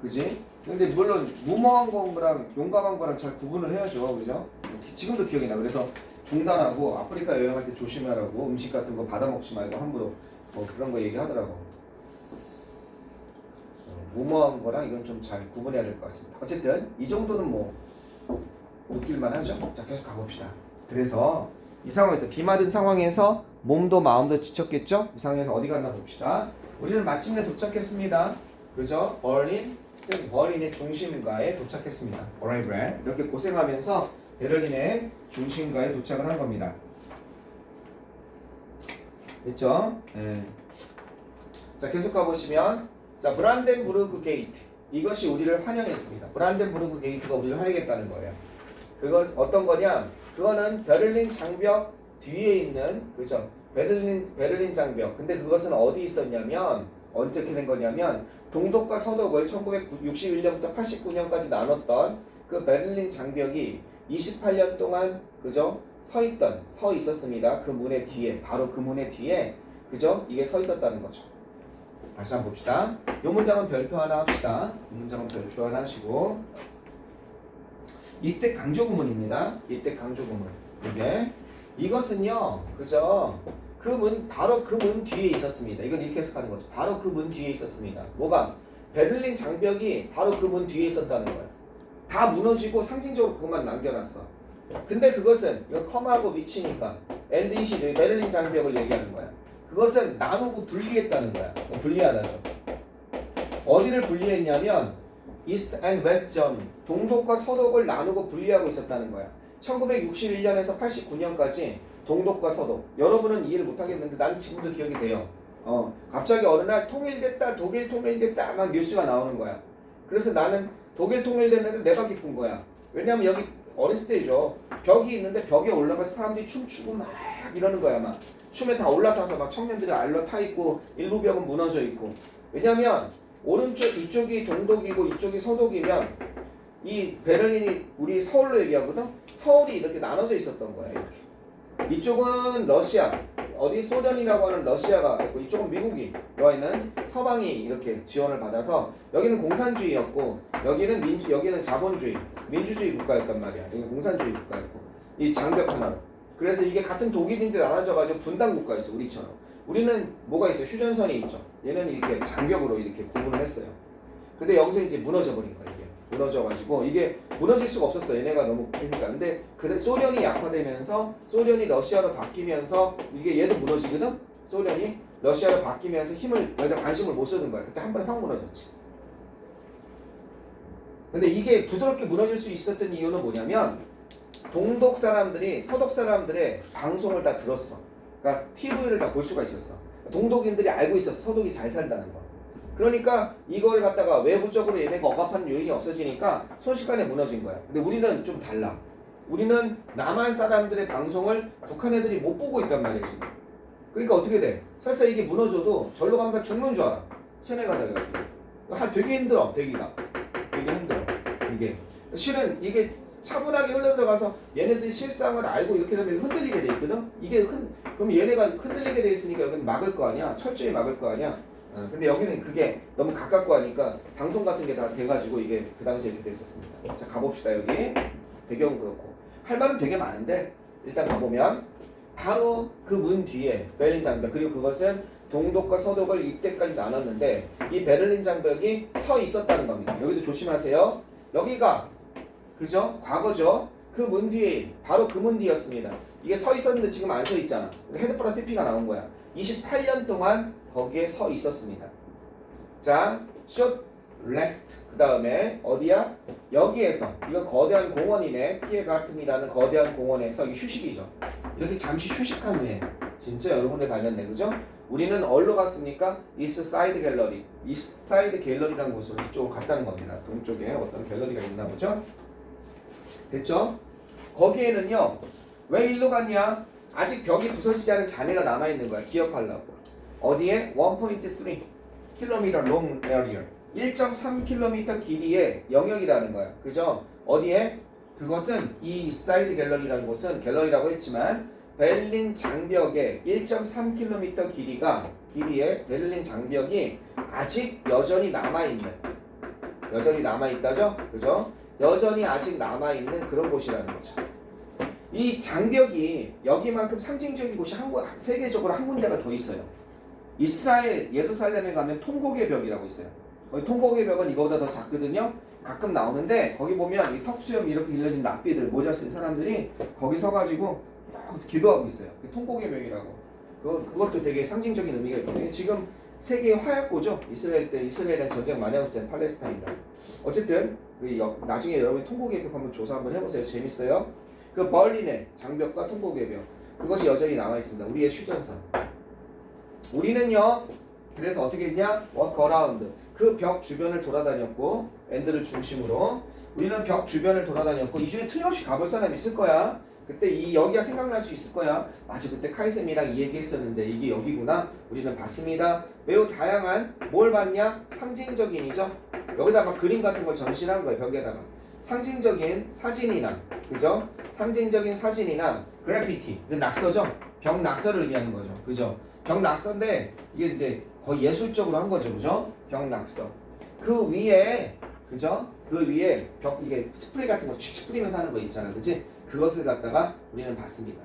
그지? 근데 물론 무모한 거랑 용감한 거랑 잘 구분을 해야죠. 그죠? 지금도 기억이 나. 그래서 중단하고 아프리카 여행할 때 조심하라고 음식 같은 거 받아 먹지 말고 함부로 뭐 그런 거 얘기하더라고. 무모한 거랑 이건 좀 잘 구분해야 될 것 같습니다. 어쨌든 이 정도는 뭐 웃길만 하죠. 자, 계속 가봅시다. 그래서 이 상황에서 비 맞은 상황에서 몸도 마음도 지쳤겠죠? 이 상황에서 어디 갔나 봅시다. 우리는 마침내 도착했습니다. 그죠? 버린의 중심가에 도착했습니다. arrival. 이렇게 고생하면서 베를린의 중심가에 도착을 한 겁니다. 됐죠? 네. 자, 계속 가보시면 자, 브란덴부르크 게이트. 이것이 우리를 환영했습니다. 브란덴부르크 게이트가 우리를 환영했다는 거예요. 그것 어떤 거냐? 그거는 베를린 장벽 뒤에 있는 그죠? 베를린 장벽. 근데 그것은 어디 있었냐면 어떻게 된 거냐면 동독과 서독을 1961년부터 89년까지 나눴던 그 베를린 장벽이 28년 동안 그죠? 서 있었습니다. 그 문의 뒤에 바로 그 문의 뒤에 그죠? 이게 서 있었다는 거죠. 다시 한번 봅시다. 이 문장은 별표 하나 합시다. 이 문장은 별표 하나 하시고 이때 강조구문입니다. 이때 강조구문. 이것은요, 그죠? 바로 그 문 뒤에 있었습니다. 이건 이렇게 해석하는 거죠. 바로 그 문 뒤에 있었습니다. 뭐가? 베를린 장벽이 바로 그 문 뒤에 있었다는 거예요. 다 무너지고 상징적으로 그것만 남겨놨어. 근데 그것은, 이거 컴하고 위치니까, NDC, 베를린 장벽을 얘기하는 거야. 그것은 나누고 분리했다는 거야. 분리하다죠. 어디를 분리했냐면, 이스트 앤 웨스트 점, 동독과 서독을 나누고 분리하고 있었다는 거야. 1961년에서 89년까지 동독과 서독. 여러분은 이해를 못하겠는데 난 지금도 기억이 돼요. 갑자기 어느 날 통일됐다, 독일 통일됐다 막 뉴스가 나오는 거야. 그래서 나는 독일 통일됐는데 내가 기쁜 거야. 왜냐면 여기 어렸을 때죠. 벽이 있는데 벽에 올라가서 사람들이 춤추고 막 이러는 거야. 막 춤에 다 올라타서 막 청년들이 알러 타 있고 일부 벽은 무너져 있고. 왜냐면 오른쪽 이쪽이 동독이고 이쪽이 서독이면 이 베를린이 우리 서울로 얘기하거든. 서울이 이렇게 나눠져 있었던 거야. 이렇게. 이쪽은 러시아, 어디 소련이라고 하는 러시아가 있고 이쪽은 미국이 와 있는 서방이 이렇게 지원을 받아서 여기는 공산주의였고 여기는 자본주의, 민주주의 국가였단 말이야. 여기는 공산주의 국가였고 이 장벽 하나로. 그래서 이게 같은 독일인데 나눠져가지고 분단 국가였어. 우리처럼. 우리는 뭐가 있어요? 휴전선이 있죠. 얘는 이렇게 장벽으로 이렇게 구분을 했어요. 근데 여기서 이제 무너져 버린 거야. 이게 무너져가지고 이게 무너질 수가 없었어. 얘네가 너무 크니까. 근데 소련이 약화되면서 소련이 러시아로 바뀌면서 이게 얘도 무너지거든. 소련이 러시아로 바뀌면서 힘을 여기다 관심을 못 쏟은 거야. 그때 한 번에 확 무너졌지. 근데 이게 부드럽게 무너질 수 있었던 이유는 뭐냐면 동독 사람들이 서독 사람들의 방송을 다 들었어. 그러니까 TV를 다 볼 수가 있었어. 동독인들이 알고 있었어. 서독이 잘 산다는 거. 그러니까 이걸 갖다가 외부적으로 얘네가 억압하는 요인이 없어지니까 순식간에 무너진 거야. 근데 우리는 좀 달라. 우리는 남한 사람들의 방송을 북한 애들이 못 보고 있단 말이지. 그러니까 어떻게 돼? 설사 이게 무너져도 절로 가면 다 죽는 줄 알아. 세뇌가 돼가지고. 되게 힘들어. 되기가. 되게 힘들어. 이게. 실은 이게 차분하게 흘러들어가서 얘네들이 실상을 알고 이렇게 되면 흔들리게 돼 있거든? 그럼 얘네가 흔들리게 돼 있으니까 여기는 막을 거 아니야? 철저히 막을 거 아니야? 근데 여기는 그게 너무 가깝고 하니까 방송 같은 게 다 돼가지고 이게 그 당시에 이렇게 됐었습니다. 자, 가봅시다. 여기 배경은 그렇고 할 말은 되게 많은데 일단 가보면 바로 그 문 뒤에 베를린 장벽, 그리고 그것은 동독과 서독을 이때까지 나눴는데 이 베를린 장벽이 서 있었다는 겁니다. 여기도 조심하세요. 여기가 그죠? 과거죠. 그 문 뒤에 바로 그 문 뒤였습니다. 이게 서 있었는데 지금 안 서 있잖아. 헤드프라 PP가 나온 거야. 28년 동안 거기에 서 있었습니다. 자, short rest. 그 다음에 어디야? 여기에서 이거 거대한 공원이네. 피에가튼이라는 거대한 공원에서 이 휴식이죠. 이렇게 잠시 휴식한 후에 진짜 여러 군데 다녔네, 그죠? 우리는 어디로 갔습니까? 이스트 사이드 갤러리. 이스트 사이드 갤러리라는 곳으로 이쪽으로 갔다는 겁니다. 동쪽에 어떤 갤러리가 있나 보죠? 됐죠? 거기에는요, 왜 일로 갔냐? 아직 벽이 부서지지 않은 잔해가 남아있는 거야. 기억하려고. 어디에? 1.3 km long area. 1.3km 길이의 영역이라는 거야. 그죠? 어디에? 그것은 이 사이드 갤러리라는 곳은 갤러리라고 했지만 베를린 장벽의 1.3km 길이의 베를린 장벽이 아직 여전히 남아있다죠? 그죠? 여전히 아직 남아있는 그런 곳이라는 거죠. 이 장벽이 여기만큼 상징적인 곳이 세계적으로 한 군데가 더 있어요. 이스라엘 예루살렘에 가면 통곡의 벽이라고 있어요. 거기 통곡의 벽은 이거보다 더 작거든요. 가끔 나오는데 거기 보면 이 턱수염 이렇게 길러진 납비들 모자 쓴 사람들이 거기 서가지고 여기서 기도하고 있어요. 통곡의 벽이라고. 그것도 되게 상징적인 의미가 있거든요. 지금 세계의 화약고죠. 이스라엘이랑 전쟁 많이 하고 있잖아요. 팔레스타인이랑. 어쨌든 나중에 여러분이 통곡의 벽 한번 조사 한번 해보세요. 재밌어요. 그 벌린의 장벽과 통곡의 벽, 그것이 여전히 남아있습니다. 우리의 휴전선. 우리는요, 그래서 어떻게 했냐? walk around. 그 벽 주변을 돌아다녔고, 엔드를 중심으로 우리는 벽 주변을 돌아다녔고, 이 중에 틀림없이 가볼 사람 있을 거야. 그때 여기가 생각날 수 있을 거야. 맞아, 그때 카이쌤이랑 이 얘기 했었는데 이게 여기구나. 우리는 봤습니다. 매우 다양한 뭘 봤냐? 상징적인이죠. 여기다 막 그림 같은 걸 전시한 거예요. 벽에다가 상징적인 사진이나, 그죠? 상징적인 사진이나 그래피티, 낙서죠. 벽 낙서를 의미하는 거죠. 그죠? 벽 낙서인데 이게 이제 거의 예술적으로 한 거죠. 그죠? 벽 낙서. 그 위에, 그죠? 그 위에 이게 스프레이 같은 거 칙칙 뿌리면서 하는 거 있잖아. 그치? 그것을 갖다가 우리는 봤습니다.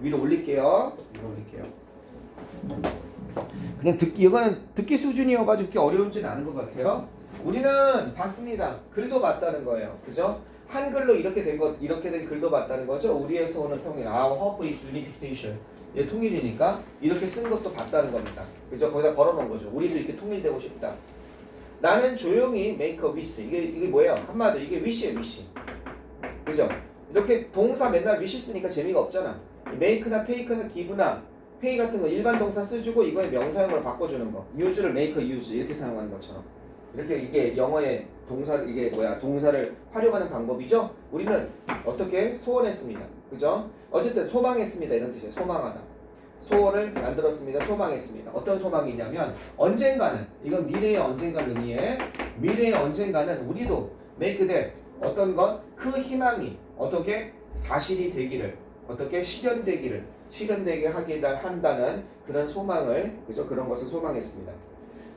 위로 올릴게요. 그냥 이거는 듣기 수준이어가지고 그렇게 어려운지는 않은 것 같아요. 우리는 봤습니다. 글도 봤다는 거예요. 그죠? 한글로 이렇게 된 글도 봤다는 거죠. 우리의 소원은 통일. hope is unification. 얘 통일이니까 이렇게 쓴 것도 봤다는 겁니다. 그죠? 거기다 걸어놓은 거죠. 우리도 이렇게 통일되고 싶다. 나는 조용히 make a wish. 이게 뭐예요? 한마디로 이게 wish예요, wish. 그죠? 이렇게 동사 맨날 wish 쓰니까 재미가 없잖아. make나 take나 give나 pay 같은 거 일반 동사 쓰주고 이거의 명사형으로 바꿔주는 거. use를 make a use 이렇게 사용하는 것처럼. 이렇게 이게 영어의 동사를 활용하는 방법이죠. 우리는 어떻게 소원했습니다. 그죠? 어쨌든 소망했습니다. 이런 뜻이에요. 소망하다. 소원을 만들었습니다. 소망했습니다. 어떤 소망이냐면 언젠가는, 이건 미래의 언젠가를 의미해. 미래의 언젠가는 우리도 make that 어떤 것, 그 희망이 어떻게 사실이 되기를, 어떻게 실현되게 하기를 한다는 그런 소망을, 그죠? 그런 것을 소망했습니다.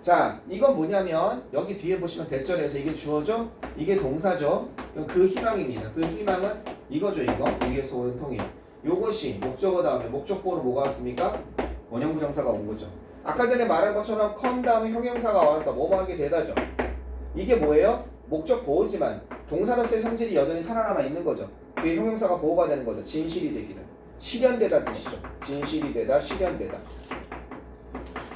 자, 이건 뭐냐면 여기 뒤에 보시면 대절에서 이게 주어죠? 이게 동사죠? 그 희망입니다. 그 희망은 이거죠, 이거. 위에서 오는 통일. 요것이 목적어 다음에 목적보로 뭐가 왔습니까? 원형부정사가 온 거죠. 아까 전에 말한 것처럼 come 다음에 형용사가 와서 뭐뭐 하게 되다죠. 이게 뭐예요? 목적 보호지만 동사로서의 성질이 여전히 살아남아 있는 거죠. 뒤에 형용사가 보호가 되는 거죠. 진실이 되기를. 실현되다 뜻이죠. 진실이 되다, 실현되다.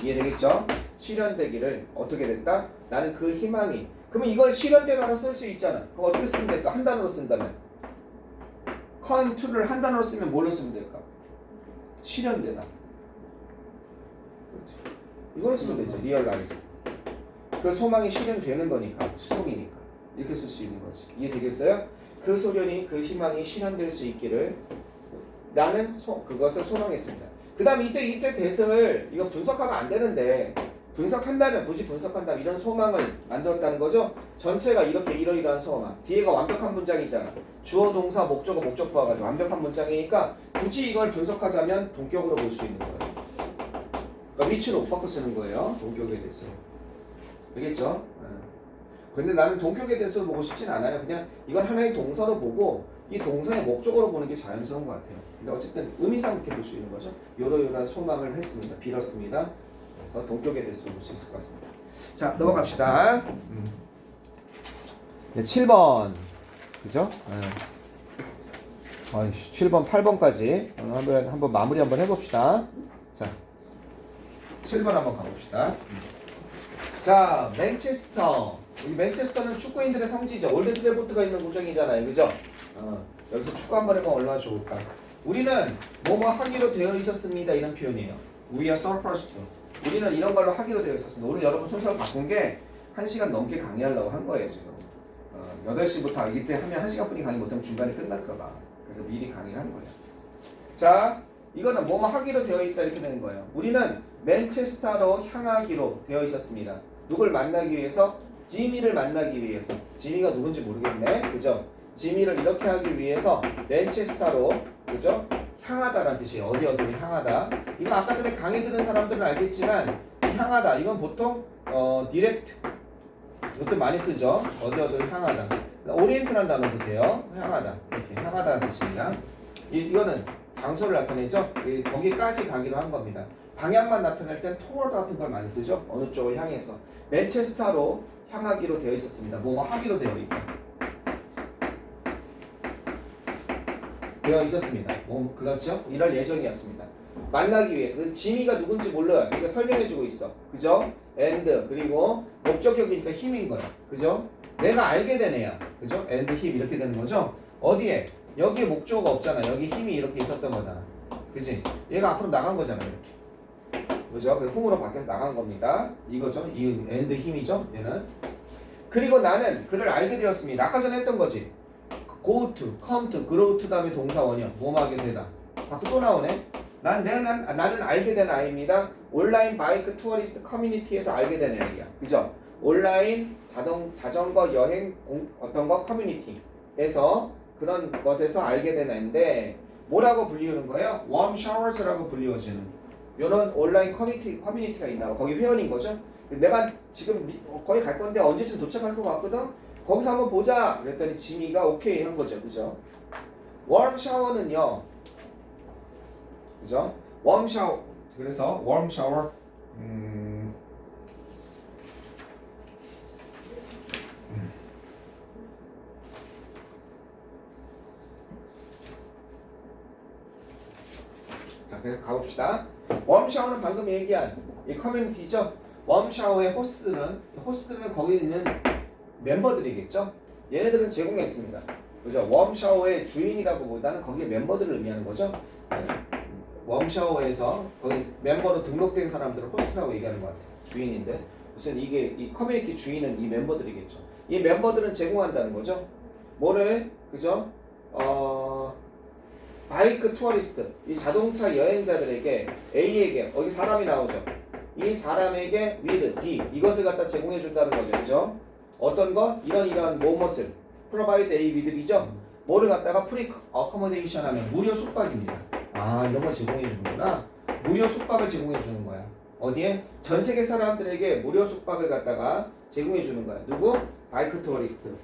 이해되겠죠? 실현되기를 어떻게 됐다? 나는 그 희망이. 그러면 이걸 실현되다로 쓸 수 있잖아. 그럼 어떻게 쓰면 될까? 한 단어로 쓴다면. come to를 한 단어로 쓰면 뭘로 쓰면 될까? 실현되다. 그렇지. 이걸로 쓰면 되죠. realize. 그 소망이 실현되는 거니까. 수동이니까. 이렇게 쓸 수 있는 거지. 이해되겠어요? 그 소련이, 그 희망이 실현될 수 있기를 나는 그것을 소망했습니다. 그 다음 이때 대을 이거 분석하면 안 되는데 분석한다면, 굳이 분석한다면 이런 소망을 만들었다는 거죠. 전체가 이렇게 이러이러한 소망. 뒤에가 완벽한 문장이잖아. 주어, 동사, 목적어, 목적보가 가지고 완벽한 문장이니까 굳이 이걸 분석하자면 동격으로 볼 수 있는 거예요. 그러니까 위치로 못 바꿔 쓰는 거예요. 동격에 대해서. 알겠죠? 근데 나는 동격에 대해서 보고 싶진 않아요. 그냥 이건 하나의 동사로 보고 이 동사의 목적으로 보는 게 자연스러운 것 같아요. 근데 어쨌든 의미상 이렇게 볼 수 있는 거죠. 요러요러한 소망을 했습니다. 빌었습니다. 그래서 동격에 대해서 볼 수 있을 것 같습니다. 자, 넘어갑시다. 네, 7번. 그죠? 네. 7번, 8번까지 한번 마무리 한번 해봅시다. 자, 7번 한번 가봅시다. 자, 맨체스터. 여기 맨체스터는 축구인들의 성지죠. 올드 트래포드가 있는 구장이잖아요. 그죠? 여기서 축구 한번 해보면 얼마나 좋을까. 우리는 뭐뭐 하기로 되어 있었습니다. 이런 표현이에요. We are supposed to. 우리는 이런 걸로 하기로 되어 있었습니다. 오늘 여러분 순서를 바꾼 게 1시간 넘게 강의하려고 한 거예요. 지금 8시부터 이때 하면 1시간뿐이 강의 못하면 중간에 끝날까 봐. 그래서 미리 강의를 한 거예요. 자, 이거는 뭐뭐 하기로 되어 있다 이렇게 되는 거예요. 우리는 맨체스터로 향하기로 되어 있었습니다. 누굴 만나기 위해서? 지미를 만나기 위해서. 지미가 누군지 모르겠네. 그죠? 지미를 이렇게 하기 위해서 맨체스터로, 그죠? 향하다라는 뜻이에요. 어디를 향하다. 이거 아까 전에 강의 들은 사람들은 알겠지만 향하다. 이건 보통 디렉트 이것도 많이 쓰죠. 어디를 향하다. 오리엔트라는 단어도 돼요. 향하다. 이렇게 향하다는 뜻입니다. 이거는 장소를 나타내죠. 거기까지 가기로 한 겁니다. 방향만 나타낼 땐 toward 같은 걸 많이 쓰죠. 어느 쪽을 향해서. 맨체스터로 향하기로 되어 있었습니다. 뭐뭐 하기로 되어 있다. 되어 있었습니다. 그렇죠? 이럴 예정이었습니다. 만나기 위해서. 그래서 지미가 누군지 몰라요. 그러니까 설명해주고 있어. 그죠? and 그리고 목적격이니까 힘인 거야. 그죠? 내가 알게 되네요. 그죠? and 힘 이렇게 되는 거죠? 어디에? 여기에 목적어가 없잖아. 여기 힘이 이렇게 있었던 거잖아. 그지? 얘가 앞으로 나간 거잖아. 이렇게. 그죠? 그래서 홈으로 바뀌어서 나간 겁니다. 이거죠? 이 and 힘이죠? 얘는. 그리고 나는 그를 알게 되었습니다. 아까 전에 했던 거지. go to, come to, grow to 다음에 동사원이요. 뭐뭐 하게 되다. 밖에 또 나오네. 나는 알게 된 아이입니다. 온라인 바이크 투어리스트 커뮤니티에서 알게 된 아이야. 그죠? 온라인 자전거 여행 어떤 거 커뮤니티에서 그런 것에서 알게 된 아이인데 뭐라고 불리우는 거예요? 웜 샤워즈라고 불리워지는 이런 온라인 커뮤니티가 있나 봐. 거기 회원인 거죠. 내가 지금 거기 갈 건데 언제쯤 도착할 것 같거든? 거기서 한번 보자. 그랬더니 지미가 오케이 한 거죠. 그죠? 웜 샤워는요. 그죠? 웜 샤워. 그래서 웜 샤워. 자, 그래서 가봅시다. 웜 샤워는 방금 얘기한 이 커뮤니티죠. 웜 샤워의 호스트들은 거기 있는 멤버들이겠죠. 얘네들은 제공했습니다. 그죠? 웜 샤워의 주인이라고보다는 거기에 멤버들을 의미하는 거죠. 웜 샤워에서 거기 멤버로 등록된 사람들을 호스트라고 얘기하는 것 같아요. 주인인데 무슨 이게 이 커뮤니티 주인은 이 멤버들이겠죠. 이 멤버들은 제공한다는 거죠. 뭐를 그죠? 바이크 투어리스트 이 자동차 여행자들에게 A에게 여기 사람이 나오죠. 이 사람에게 with B 이것을 갖다 제공해 준다는 거죠. 그죠? 어떤 거? 이런 뭐뭇을 provide A with B죠. 뭐를 갖다가 free accommodation 하면 무료 숙박입니다. 아, 이런 걸 제공해 주는구나. 무료 숙박을 제공해 주는 거야. 어디에? 전 세계 사람들에게 무료 숙박을 갖다가 제공해 주는 거야. 누구? 바이크 투어리스트.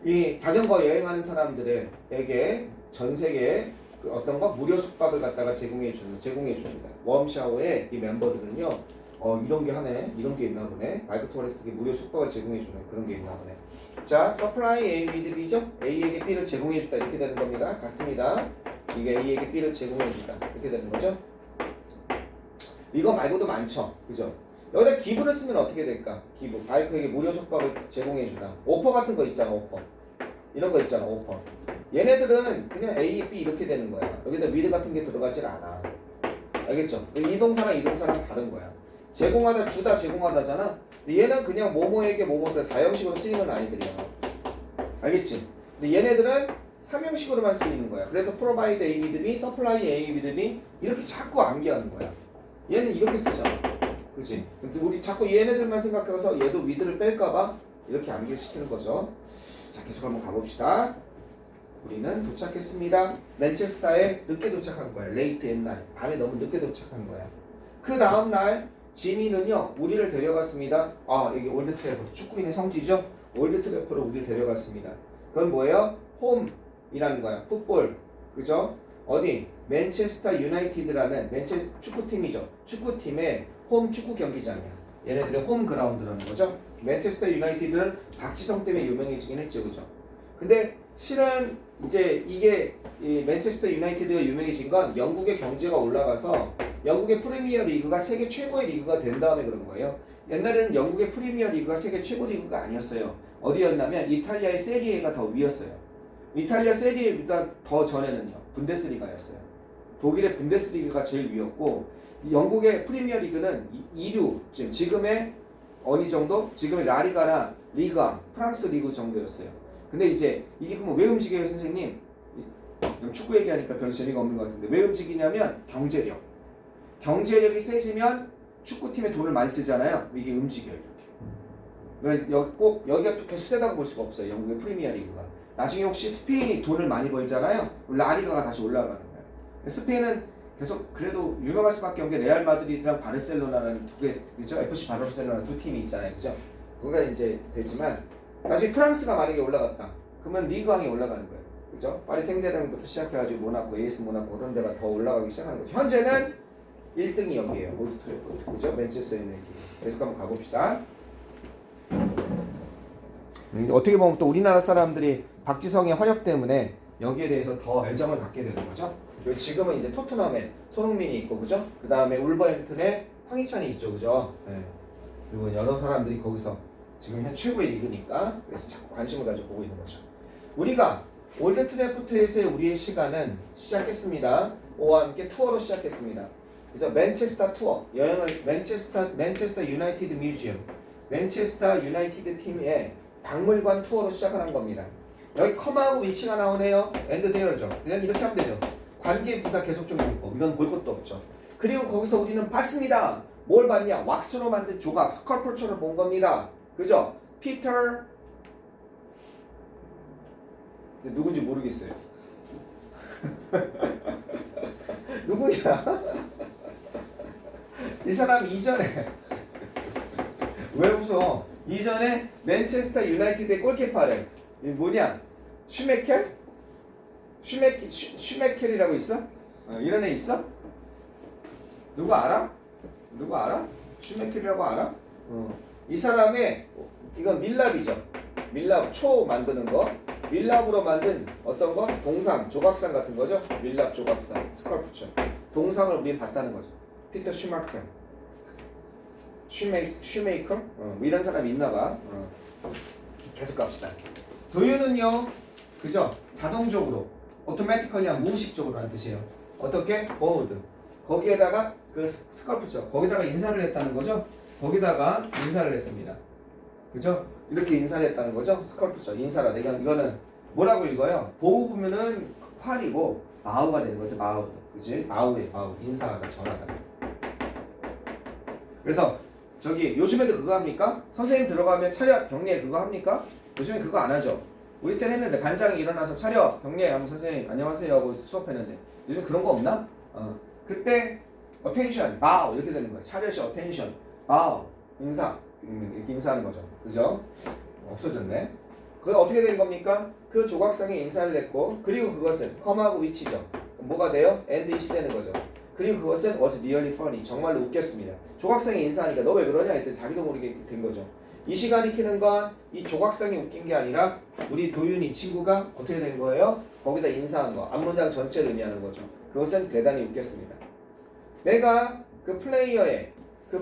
이 자전거 여행하는 사람들에게 전 세계 그 어떤 거 무료 숙박을 갖다가 제공해 주는 거야. 웜 샤워의 이 멤버들은요. 이런 게 하네. 이런 게 있나 보네. 바이크 투어리스트에게 무료 숙박을 제공해 주는 그런 게 있나 보네. 자, supply A with B죠? A에게 B를 제공해 주다 이렇게 되는 겁니다. 같습니다. 이게 A에게 B를 제공해 주다 이렇게 되는 거죠. 이거 말고도 많죠. 그죠? 여기다 기부를 쓰면 어떻게 될까? 기부. 바이크에게 무료 숙박을 제공해 주다. 오퍼 같은 거 있잖아. 오퍼. 이런 거 있잖아. 오퍼. 얘네들은 그냥 A, B 이렇게 되는 거야. 여기다 with 같은 게 들어가질 않아. 알겠죠? 이 동사랑 이 동사랑 다른 거야. 제공하다, 주다, 제공하다잖아. 근데 얘는 그냥 뭐뭐에게 뭐뭐를 사형식으로 쓰이는 아이들이야. 알겠지? 근데 얘네들은 삼형식으로만 쓰이는 거야. 그래서 provide A with B, supply A with B 이렇게 자꾸 암기하는 거야. 얘는 이렇게 쓰잖아. 그치? 근데 우리 자꾸 얘네들만 생각해서 얘도 with를 뺄까봐 이렇게 암기시키는 거죠. 자, 계속 한번 가봅시다. 우리는 도착했습니다. 맨체스터에 늦게 도착한 거야. late at night. 밤에 너무 늦게 도착한 거야. 그 다음날 지미는요 우리를 데려갔습니다. 여기 올드 트래포드 축구인의 성지죠. 올드 트래포로 우리 데려갔습니다. 그건 뭐예요? 홈이라는 거야. 풋볼. 그죠? 어디? 맨체스터 유나이티드라는 축구팀이죠. 축구팀의 홈 축구 경기장이야. 얘네들의 홈 그라운드라는 거죠. 맨체스터 유나이티드는 박지성 때문에 유명해지긴 했죠. 그죠? 근데 실은 이제 이게 이 맨체스터 유나이티드가 유명해진 건 영국의 경제가 올라가서 영국의 프리미어 리그가 세계 최고의 리그가 된 다음에 그런 거예요. 옛날에는 영국의 프리미어 리그가 세계 최고 리그가 아니었어요. 어디였냐면 이탈리아의 세리에가 더 위였어요. 이탈리아 세리에보다 더 전에는요. 분데스리가였어요. 독일의 분데스리가가 제일 위였고 영국의 프리미어 리그는 2류 지금의 어느 정도? 지금의 라리가나 리가, 프랑스 리그 정도였어요. 근데 이제 이게 그럼 왜 움직여요, 선생님? 축구 얘기하니까 별로 재미가 없는 것 같은데 왜 움직이냐면 경제력. 경제력이 세지면 축구팀에 돈을 많이 쓰잖아요. 이게 움직여요, 이렇게. 꼭 여기가 또 계속 세다고 볼 수가 없어요. 영국의 프리미어 리그가. 나중에 혹시 스페인이 돈을 많이 벌잖아요. 라리가가 다시 올라가는 거예요. 스페인은 계속 그래도 유명할 수밖에 없는 게 레알 마드리드랑 바르셀로나라는 두 개, 그죠? FC 바르셀로나 두 팀이 있잖아요, 그죠? 그거가 이제 되지만 나중에 프랑스가 만약에 올라갔다. 그러면 리그왕이 올라가는 거예요, 그죠? 파리 생제르맹부터 시작해가지고 모나코, 에이스 모나코 그런 데가 더 올라가기 시작하는 거죠. 현재는 1등이 여기에요, 올드 트래포드, 그죠? 맨체스터 유나이티드. 그래서 한번 가봅시다. 어떻게 보면 또 우리나라 사람들이 박지성의 활약 때문에 여기에 대해서 더 애정을 갖게 되는 거죠. 그리고 지금은 이제 토트넘에 손흥민이 있고, 그죠? 그 다음에 울버햄튼에 황희찬이 있죠, 그죠? 네. 그리고 여러 사람들이 거기서 지금 현 최고의 리그니까 그래서 자꾸 관심을 가지고 보고 있는 거죠. 우리가 올드 트래포드에서의 우리의 시간은 시작했습니다. 오와 함께 투어로 시작했습니다. 그래서 맨체스터 투어, 여행을 맨체스터 유나이티드 뮤지엄, 맨체스터 유나이티드 팀의 박물관 투어로 시작하는 겁니다. 여기 컴하고 위치가 나오네요. 엔드 대열죠. 그냥 이렇게 하면 되죠. 관계 부사 계속 좀 있고 이건 볼 것도 없죠. 그리고 거기서 우리는 봤습니다. 뭘 봤냐? 왁스로 만든 조각, 스컬프처를 본 겁니다. 그죠? 피터 누군지 모르겠어요. 누구냐? 이 사람 이전에 왜 웃어? 이전에 맨체스터 유나이티드의 골키퍼래. 이 뭐냐? 슈메켈이라고 있어? 이런 애 있어? 누구 알아? 누구 알아? 슈메켈이라고 알아? 이 사람의 이건 밀랍이죠. 밀랍 초 만드는 거. 밀랍으로 만든 어떤 거? 동상, 조각상 같은 거죠. 밀랍 조각상, 스컬프처. 동상을 우리 봤다는 거죠. 피터 슈마켈. 슈메이커? 뭐 이런 사람이 있나봐. 계속 갑시다. 도유는요, 그죠? 자동적으로, 오토매티컬리 무의식적으로 하는 뜻이에요. 어떻게? 보드. 거기에다가 그 스컬프처, 거기다가 인사를 했다는 거죠? 거기다가 인사를 했습니다. 그죠? 이렇게 인사를 했다는 거죠? 스컬프처, 인사라. 내가 이거는 뭐라고 읽어요? 보우 보면은 활이고 마우가 되는 거죠. 마우. 그지? 마우에 마우. 인사하다, 전하다. 그래서 저기 요즘에도 그거 합니까? 선생님 들어가면 차렷 경례 그거 합니까? 요즘에 그거 안 하죠. 우리 때는 했는데 반장이 일어나서 차렷 경례 하면 선생님 안녕하세요 하고 수업했는데 요즘 그런 거 없나? 그때 attention, bow 이렇게 되는 거예요. 차렷이 attention, bow 인사 이렇게 인사하는 거죠. 그죠? 없어졌네. 그건 어떻게 된 겁니까? 그 조각상에 인사를 했고 그리고 그것은 컴하고 위치죠. 뭐가 돼요? and it이 되는 거죠. 그리고 그것은 was really funny. 정말로 웃겼습니다. 조각상에 인사하니까 너 왜 그러냐 했더니 자기도 모르게 된 거죠. 이 시간 익히는 건 이 조각상이 웃긴 게 아니라 우리 도윤이 친구가 어떻게 된 거예요? 거기다 인사한 거. 앞문장 전체를 의미하는 거죠. 그것은 대단히 웃겼습니다. 내가 그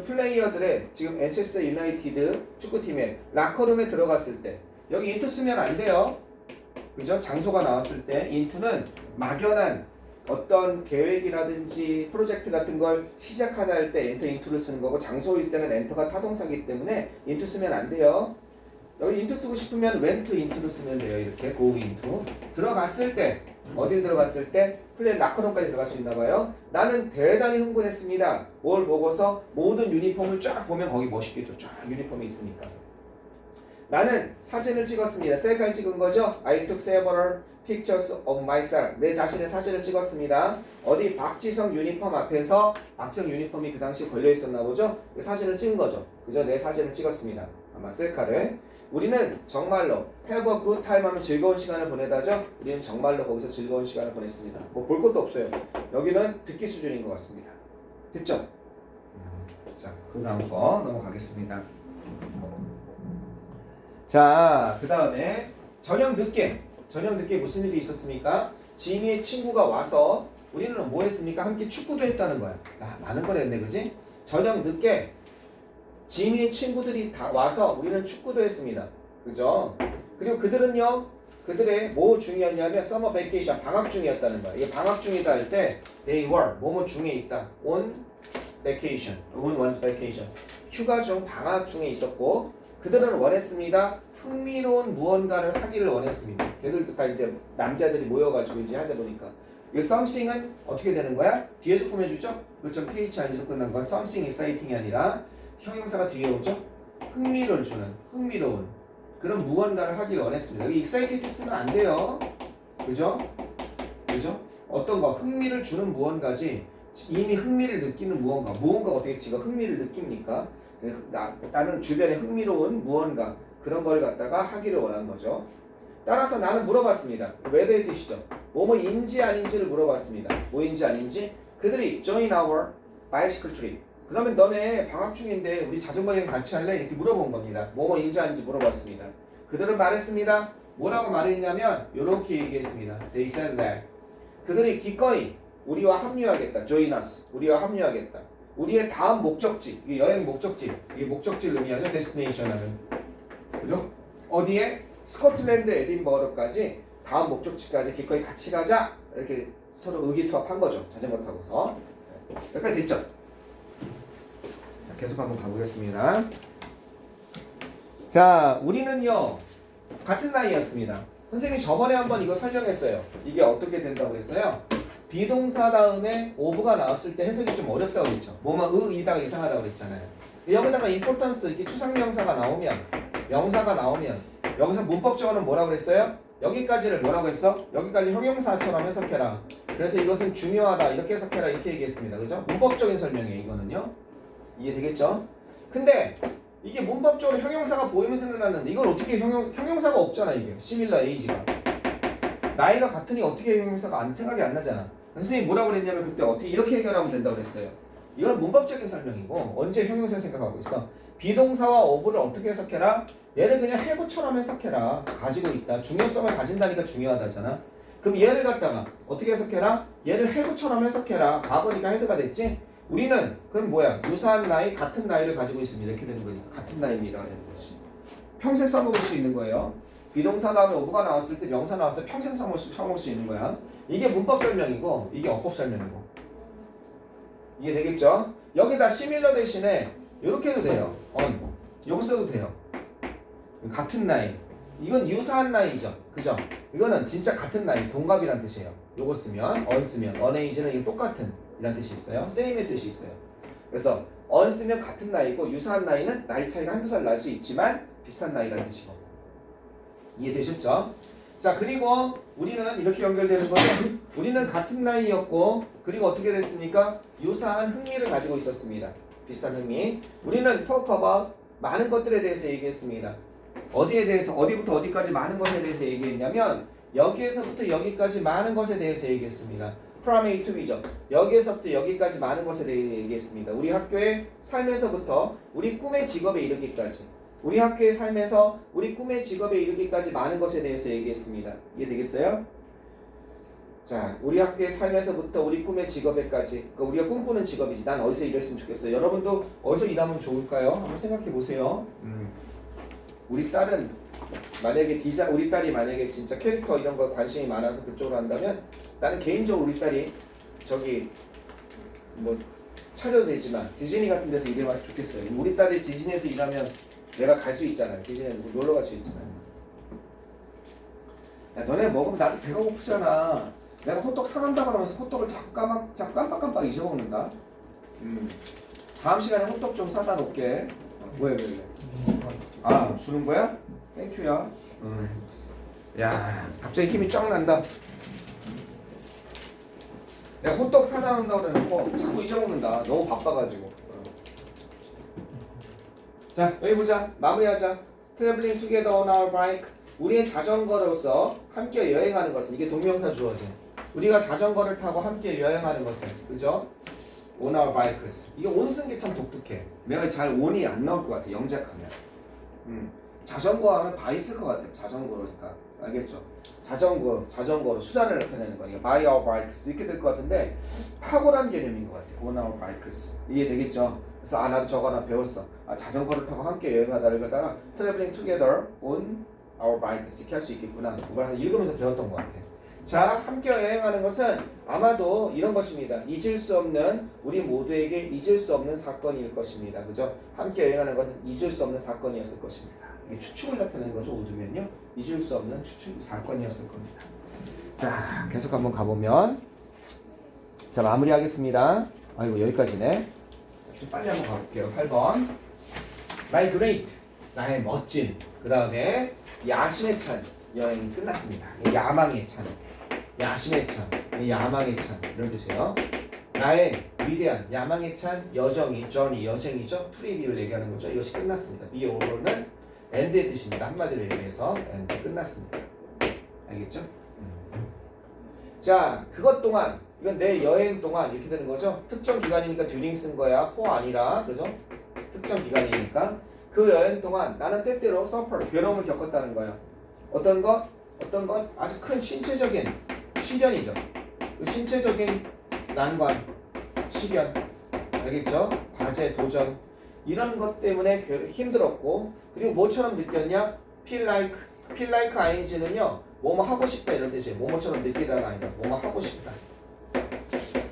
플레이어들의 지금 맨체스터 유나이티드 축구팀의 라커룸에 들어갔을 때 여기 인투 쓰면 안 돼요. 그죠? 장소가 나왔을 때 인투는 막연한 어떤 계획이라든지 프로젝트 같은 걸 시작하자 할 때 엔터 인투를 쓰는 거고 장소일 때는 엔터가 타동사기 때문에 인투 쓰면 안 돼요. 여기 인투 쓰고 싶으면 went into를 쓰면 돼요. 이렇게 go into. 들어갔을 때 어딜 들어갔을 때 플레이 라커룸까지 들어갈 수 있나 봐요. 나는 대단히 흥분했습니다. 뭘 보고서 모든 유니폼을 쫙 보면 거기 멋있겠죠. 쫙 유니폼이 있으니까. 나는 사진을 찍었습니다. 셀카를 찍은 거죠. I took several pictures of myself. 내 자신의 사진을 찍었습니다. 어디 박지성 유니폼 앞에서 박지성 유니폼이 그 당시 걸려 있었나 보죠. 그 사진을 찍은 거죠. 그죠? 내 사진을 찍었습니다. 아마 셀카를. 우리는 정말로 have a good time 하면 즐거운 시간을 보내다죠. 우리는 정말로 거기서 즐거운 시간을 보냈습니다. 뭐 볼 것도 없어요. 여기는 듣기 수준인 것 같습니다. 됐죠? 자, 그 다음 거 넘어가겠습니다. 자, 그 다음에 저녁 늦게 무슨 일이 있었습니까? 지미의 친구가 와서 우리는 뭐 했습니까? 함께 축구도 했다는 거야. 많은 걸 했네, 그지? 저녁 늦게 지미의 친구들이 다 와서 우리는 축구도 했습니다. 그죠? 그리고 그들은요, 그들의 뭐 중이었냐면 서머 베케이션, 방학 중이었다는 거야. 이게 방학 중이다 할 때 they were 뭐뭐 중에 있다. on vacation, on vacation. 휴가 중 방학 중에 있었고 그들은 원했습니다. 흥미로운 무언가를 하기를 원했습니다. 걔들도 다 이제 남자들이 모여가지고 이제 하다 보니까 이 something은 어떻게 되는 거야? 뒤에서 꾸며주죠? 그점 th 안에서 끝난 건 something exciting이 아니라 형용사가 뒤에 오죠? 흥미를 주는, 흥미로운 그런 무언가를 하기를 원했습니다. 여기 excited 쓰면 안 돼요. 그죠? 그죠? 어떤 거? 흥미를 주는 무언가지 이미 흥미를 느끼는 무언가가 어떻게 지가 흥미를 느낍니까? 나는 주변에 흥미로운 무언가 그런 걸 갖다가 하기를 원한 거죠. 따라서 나는 물어봤습니다. whether의 뜻이죠. 뭐뭐인지 아닌지를 물어봤습니다. 뭐인지 아닌지 그들이 join our bicycle trip. 그러면 너네 방학 중인데 우리 자전거 여행 같이 할래? 이렇게 물어본 겁니다. 뭐뭐인지 아닌지 물어봤습니다. 그들은 말했습니다. 뭐라고 말했냐면 이렇게 얘기했습니다. They said that. 그들이 기꺼이 우리와 합류하겠다. join us. 우리와 합류하겠다. 우리의 다음 목적지, 이 여행 목적지, 이게 목적지를 의미하죠. destination을. 그죠? 어디에? 스코틀랜드 에딘버러까지 다음 목적지까지 기꺼이 같이 가자. 이렇게 서로 의기투합한 거죠. 자전거 타고서. 여기까지 됐죠? 자, 계속 한번 가보겠습니다. 자, 우리는요 같은 나이였습니다. 선생님이 저번에 한번 이거 설명했어요. 이게 어떻게 된다고 그랬어요? 비동사 다음에 오브가 나왔을 때 해석이 좀 어렵다고 그랬죠. 뭐뭐 이다가 이상하다고 그랬잖아요. 여기다가 importance 이렇게 추상명사가 나오면 명사가 나오면 여기서 문법적으로는 뭐라고 그랬어요? 여기까지를 뭐라고 했어? 여기까지 형용사처럼 해석해라. 그래서 이것은 중요하다 이렇게 해석해라 이렇게 얘기했습니다. 그죠? 문법적인 설명이에요 이거는요. 이해되겠죠? 근데 이게 문법적으로 형용사가 보이면 생각나는데 이걸 어떻게 형용사가 없잖아 이게 similar age가 나이가 같으니 어떻게 형용사가 생각이 안 나잖아. 선생님이 뭐라고 그랬냐면 그때 어떻게 이렇게 해결하면 된다고 그랬어요. 이건 문법적인 설명이고 언제 형용사 생각하고 있어? 비동사와 어부를 어떻게 해석해라? 얘를 그냥 해부처럼 해석해라. 가지고 있다. 중요성을 가진다니까 중요하다잖아. 그럼 얘를 갖다가 어떻게 해석해라? 얘를 해부처럼 해석해라. 과거니까 헤드가 됐지? 우리는 그럼 뭐야? 유사한 나이, 같은 나이를 가지고 있습니다. 이렇게 되는 거니까 같은 나이입니다. 되는 거지. 평생 써먹을 수 있는 거예요. 비동사 다음에 어부가 나왔을 때 명사 나왔을 때 평생 써먹을 수 있는 거야. 이게 문법 설명이고 이게 어법 설명이고. 이해되겠죠? 여기다 similar 대신에 이렇게 해도 돼요. 요거 써도 돼요. 같은 나이. 이건 유사한 나이죠. 그죠? 이거는 진짜 같은 나이, 동갑이란 뜻이에요. 요거 쓰면, 쓰면, age는 이게 똑같은 이란 뜻이 있어요. same의 뜻이 있어요. 그래서 쓰면 같은 나이고 유사한 나이는 나이 차이가 한두 살 날 수 있지만 비슷한 나이라는 뜻이고. 이해되셨죠? 자, 그리고 우리는 이렇게 연결되는 거죠. 우리는 같은 나이였고 그리고 어떻게 됐습니까? 유사한 흥미를 가지고 있었습니다. 비슷한 흥미. 우리는 talk about 많은 것들에 대해서 얘기했습니다. 어디에 대해서 어디부터 어디까지 많은 것에 대해서 얘기했냐면 여기에서부터 여기까지 많은 것에 대해서 얘기했습니다. from A to B죠. 여기에서부터 여기까지 많은 것에 대해 얘기했습니다. 우리 학교의 삶에서부터 우리 꿈의 직업에 이르기까지 우리 학교의 삶에서 우리 꿈의 직업에 이르기까지 많은 것에 대해서 얘기했습니다. 이해되겠어요? 자, 우리 학교의 삶에서부터 우리 꿈의 직업에까지 그러니까 우리가 꿈꾸는 직업이지. 난 어디서 일했으면 좋겠어요. 여러분도 어디서 일하면 좋을까요? 한번 생각해 보세요. 우리 딸은 만약에 우리 딸이 만약에 진짜 캐릭터 이런 거 관심이 많아서 그쪽으로 한다면 나는 개인적으로 우리 딸이 저기 뭐 차려도 되지만 디즈니 같은 데서 일하면 좋겠어요. 우리 딸이 디즈니에서 일하면 내가 갈 수 있잖아요. 디즈니에 놀러 갈 수 있잖아요. 야, 너네 먹으면 나도 배가 고프잖아. 내가 호떡 사간다 그러면서 호떡을 자꾸 깜빡깜빡 잊어먹는다. 다음 시간에 호떡 좀 사다 놓을게. 왜? 아, 주는 거야? 땡큐야. 야, 갑자기 힘이 쫙 난다. 내가 호떡 사다 놓는다고 그래놓고 자꾸 잊어먹는다. 너무 바빠가지고. 자, 여기 보자. 마무리하자. traveling together on our bike. 우리의 자전거로서 함께 여행하는 것은 이게 동명사 주어져. 우리가 자전거를 타고 함께 여행하는 것은 그죠? On our bikes. 이게 on 쓴 게 참 독특해. 내가 잘 on이 안 나올 것 같아. 영작하면. 자전거 하면 바이스커 같아. 자전거로니까. 알겠죠? 자전거로 수단을 나타내는 거니까 by our bikes 이렇게 될 것 같은데 탁월한 개념인 것 같아요. on our bikes 이해되겠죠? 그래서 나도 저거 하나 배웠어. 자전거를 타고 함께 여행하다를 갖다가 traveling together on our bikes 이렇게 할 수 있겠구나. 그걸 읽으면서 배웠던 것 같아. 자, 함께 여행하는 것은 아마도 이런 것입니다. 잊을 수 없는 우리 모두에게 잊을 수 없는 사건일 것입니다. 그죠? 함께 여행하는 것은 잊을 수 없는 사건이었을 것입니다. 이게 추측을 나타내는 거죠. 오두면요. 잊을 수 없는 추측 사건이었을 겁니다. 자, 계속 한번 가보면 자, 마무리하겠습니다. 아이고 여기까지네. 자, 좀 빨리 한번 가볼게요. 8번 My great 나의 멋진 그 다음에 야심에 찬 여행이 끝났습니다. 야망에 찬 야심에 찬 야망에 찬 이런 뜻이에요. 나의 위대한 야망에 찬 여정이 journey 여정이죠. 트립을 얘기하는 거죠. 이것이 끝났습니다. be over는 end의 뜻입니다. 한마디로 얘기해서 end 끝났습니다. 알겠죠? 자, 그것 동안 이건 내 여행 동안 이렇게 되는 거죠. 특정 기간이니까 during 쓴 거야. for 아니라 그죠? 특정 기간이니까 그 여행 동안 나는 때때로 suffer 괴로움을 겪었다는 거야. 어떤 것 아주 큰 신체적인 시련이죠. 그 신체적인 난관, 시련, 알겠죠? 과제, 도전 이런 것 때문에 힘들었고 그리고 뭐처럼 느꼈냐? feel like ing는요 뭐뭐 하고 싶다 이런 뜻이에요. 뭐뭐처럼 느끼다가 아니라 뭐뭐 하고 싶다.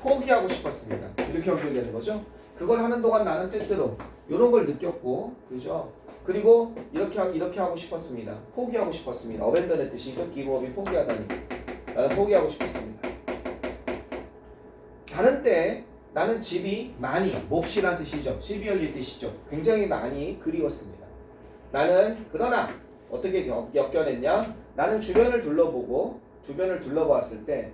포기하고 싶었습니다. 이렇게 연결되는 거죠. 그걸 하는 동안 나는 때때로 이런 걸 느꼈고, 그죠? 그리고 이렇게 하고 싶었습니다. 포기하고 싶었습니다. 어벤던의 뜻이죠. 기브업이 포기하다니. 나는 포기하고 싶었습니다. 다른 때 나는 집이 많이, 몹시란 뜻이죠. 시비얼리 뜻이죠. 굉장히 많이 그리웠습니다. 나는 그러나 어떻게 겪어냈냐? 나는 주변을 둘러보았을 때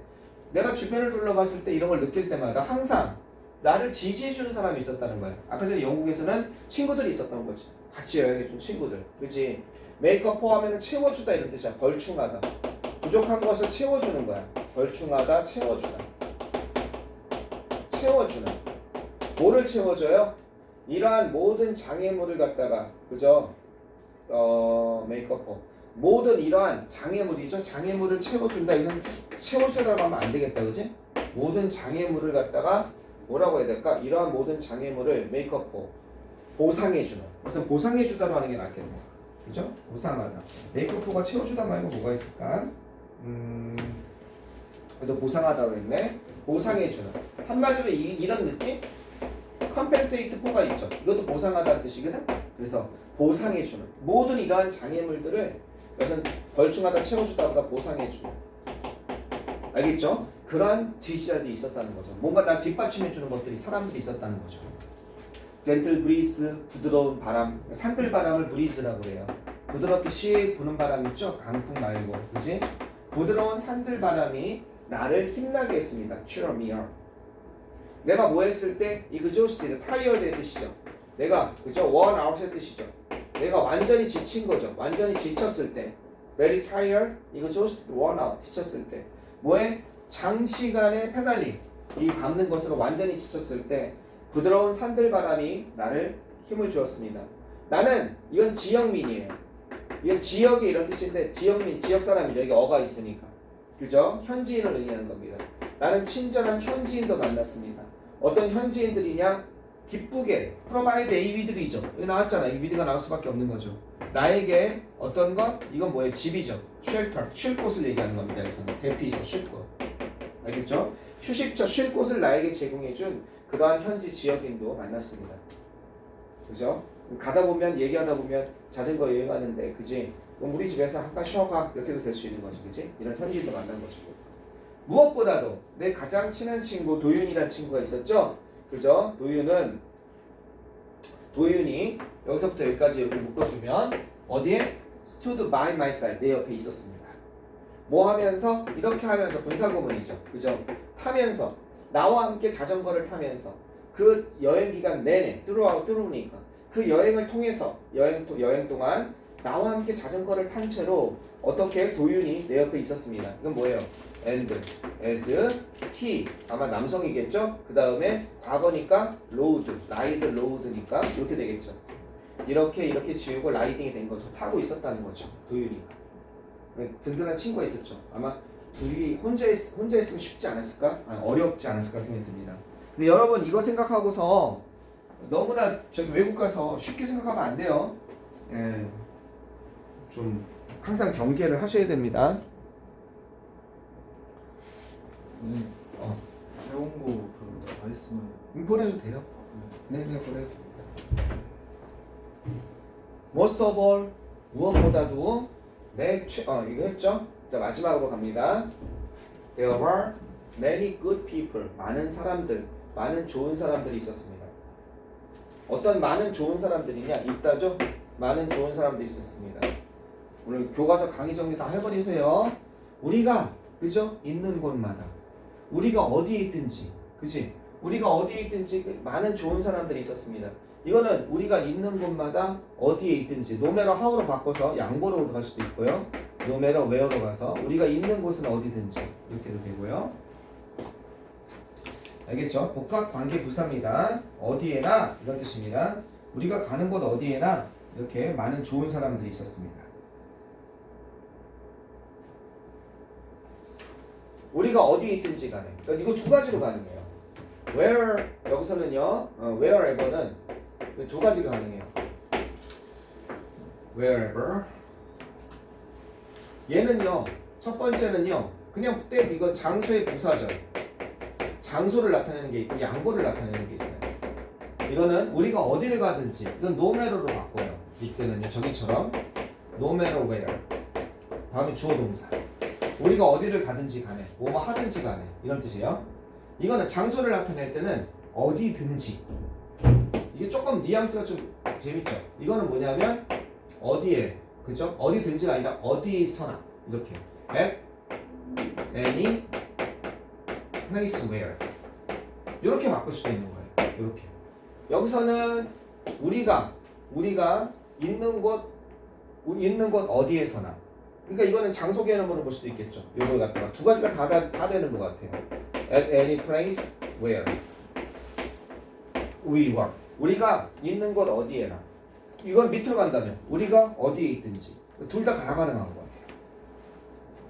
내가 주변을 둘러봤을 때 이런 걸 느낄 때마다 항상 나를 지지해주는 사람이 있었다는 거야. 아까 전에 영국에서는 친구들이 있었던 거지. 같이 여행해준 친구들. 그치? 메이크업 포함에는 채워주다 이런 뜻이야. 벌충하다. 부족한 것을 채워주는 거야. 벌충하다, 채워주다. 채워주는. 뭐를 채워줘요? 이러한 모든 장애물을 갖다가, 그죠? 메이크업 포. 모든 이러한 장애물이죠. 장애물을 채워준다. 이건 채워주라고 하면 안 되겠다. 그지? 모든 장애물을 갖다가 뭐라고 해야 될까? 이러한 모든 장애물을 메이크업포 보상해주는. 그래서 보상해주다로 하는 게 낫겠네. 그죠? 보상하다. 메이크업포가 채워주다 말고 뭐가 있을까? 그래도 보상하다고 했네. 보상해주는. 한마디로 이런 느낌? 컴펜세이트 포가 있죠. 이것도 보상하다는 뜻이거든. 그래서 보상해주는. 모든 이러한 장애물들을 여기서 벌충하다 채워주다보다 보상해주는. 알겠죠? 그러한 지지자들이 있었다는 거죠. 뭔가 날 뒷받침해주는 것들이 사람들이 있었다는 거죠. 젠틀 브리즈, 부드러운 바람, 산들 바람을 브리즈라고 해요. 부드럽게 씩 부는 바람 있죠? 강풍 말고, 그지? 부드러운 산들 바람이 나를 힘나게 했습니다. cheer me up. 내가 뭐 했을 때 exhausted, tired의 뜻이죠. 내가 그죠? worn out의 뜻이죠. 내가 완전히 지친 거죠. 완전히 지쳤을 때, very tired, exhausted, worn out, 지쳤을 때, 뭐에 장시간의 페달링, 이 밟는 것으로 완전히 지쳤을 때 부드러운 산들바람이 나를 힘을 주었습니다. 나는 이건 지역민이에요. 이건 지역의 이런 뜻인데 지역민, 지역 사람이죠. 여기 어가 있으니까. 그죠? 현지인을 의미하는 겁니다. 나는 친절한 현지인도 만났습니다. 어떤 현지인들이냐? 기쁘게 provide a with이죠. 여기 나왔잖아. 이 with가 나올 수밖에 없는 거죠. 나에게 어떤 것? 이건 뭐예요? 집이죠. shelter, 쉴 곳을 얘기하는 겁니다. 여기서는 대피소, 쉴 곳. 알겠죠? 휴식처, 쉴 곳을 나에게 제공해준 그러한 현지 지역인도 만났습니다. 그죠? 가다 보면, 얘기하다 보면 자전거 여행하는데, 그지? 그럼 우리 집에서 잠깐 쉬어가. 이렇게도 될 수 있는 거지, 그지? 이런 현지인도 만난 거죠. 무엇보다도 내 가장 친한 친구, 도윤이라는 친구가 있었죠? 그죠? 도윤이 여기서부터 여기까지 이렇게 묶어주면 어디에? stood by my side. 내 옆에 있었습니다. 뭐 하면서? 이렇게 하면서 분사구문이죠. 그죠? 타면서 나와 함께 자전거를 타면서 그 여행 기간 내내 throughout니까 그 여행을 통해서 여행 동안 나와 함께 자전거를 탄 채로 어떻게 도윤이 내 옆에 있었습니다. 이건 뭐예요? and, as, he 아마 남성이겠죠? 그 다음에 과거니까 load, ride, load니까 이렇게 되겠죠. 이렇게 지우고 라이딩이 된 거죠. 타고 있었다는 거죠. 도윤이가. 든든한 친구가 있었죠. 아마 둘이 혼자 있으면 쉽지 않았을까? 어렵지 않았을까 생각이 듭니다. 근데 여러분 이거 생각하고서 너무나 저기 외국 가서 쉽게 생각하면 안 돼요. 예, 좀 항상 경계를 하셔야 됩니다. 배운 거 그거 다 했으면 보내도 돼요. 네, 보내도 됩니다. Most of all, 무엇보다도 이거 했죠? 자, 마지막으로 갑니다. There were many good people. 많은 사람들, 많은 좋은 사람들이 있었습니다. 어떤 많은 좋은 사람들이냐? 있다죠? 많은 좋은 사람들이 있었습니다. 오늘 교과서 강의 정리 다 해버리세요. 우리가, 그죠? 있는 곳마다. 우리가 어디에 있든지, 그지? 우리가 어디에 있든지 많은 좋은 사람들이 있었습니다. 이거는 우리가 있는 곳마다 어디에 있든지 no matter how로 바꿔서 양보로 갈 수도 있고요. no matter where로 가서 우리가 있는 곳은 어디든지 이렇게도 되고요. 알겠죠? 복합관계 부사입니다. 어디에나 이런 뜻입니다. 우리가 가는 곳 어디에나 이렇게 많은 좋은 사람들이 있었습니다. 우리가 어디에 있든지 간에 그러니까 이거 두 가지로 가능해요. where 여기서는요. wherever는 두 가지가 가능해요. wherever 얘는요. 첫 번째는요. 그냥 이건 장소의 부사죠. 장소를 나타내는 게 있고 양보를 나타내는 게 있어요. 이거는 우리가 어디를 가든지 이건 no matter로 바꿔요. 이때는요. 저기처럼 no matter where 다음에 주어 동사 우리가 어디를 가든지 간에 뭐뭐 하든지 간에 이런 뜻이에요. 이거는 장소를 나타낼 때는 어디든지 이게 조금 뉘앙스가 좀 재밌죠. 이거는 뭐냐면 어디에 그죠? 어디든지가 아니라 어디서나 이렇게 at any place where 이렇게 바꿀 수도 있는 거예요. 이렇게 여기서는 우리가 있는 곳 어디에서나 그러니까 이거는 장소 개념으로 볼 수도 있겠죠. 요거 갖다가 두 가지가 다 되는 것 같아요. At any place where we were. 우리가 있는 곳 어디에나. 이건 밑으로 간다면 우리가 어디에 있든지 둘 다 가능한 것 같아요.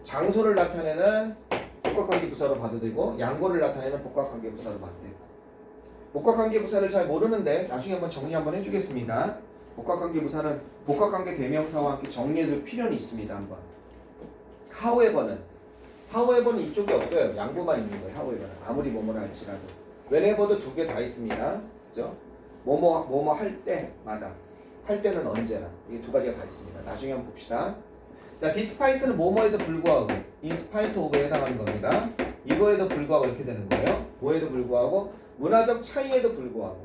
장소를 나타내는 복합관계 부사로 봐도 되고 양보를 나타내는 복합관계 부사로 봐도 되고. 복합관계 부사를 잘 모르는데 나중에 한번 정리 한번 해주겠습니다. 복합관계 부사는 복합관계 대명사와 함께 정리해둘 필요는 있습니다. 한번. however는 이쪽에 없어요. 양보만 있는 거예요. however는 아무리 뭐뭐라 할지라도. whenever도 두 개 다 있습니다. 그죠? 뭐뭐 할 때마다. 할 때는 언제나. 이게 두 가지가 다 있습니다. 나중에 한번 봅시다. 자, despite는 뭐뭐에도 불구하고 in spite of에 해당하는 겁니다. 이거에도 불구하고 이렇게 되는 거예요. 뭐에도 불구하고 문화적 차이에도 불구하고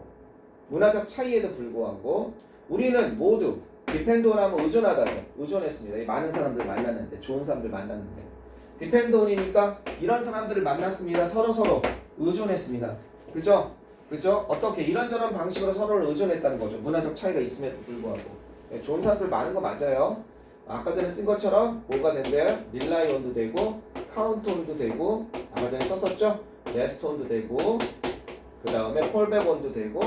우리는 모두 depend on 하면 의존하다죠. 의존했습니다. 많은 사람들 만났는데 좋은 사람들 만났는데 depend on이니까 이런 사람들을 만났습니다. 서로 의존했습니다. 그죠? 어떻게 이런저런 방식으로 서로를 의존했다는 거죠. 문화적 차이가 있음에도 불구하고 네, 좋은 사람들 많은 거 맞아요. 아까 전에 쓴 것처럼 뭐가 된대요? rely on도 되고 count on도 되고 아까 전에 썼었죠? rest on도 되고 그 다음에 fall back on도 되고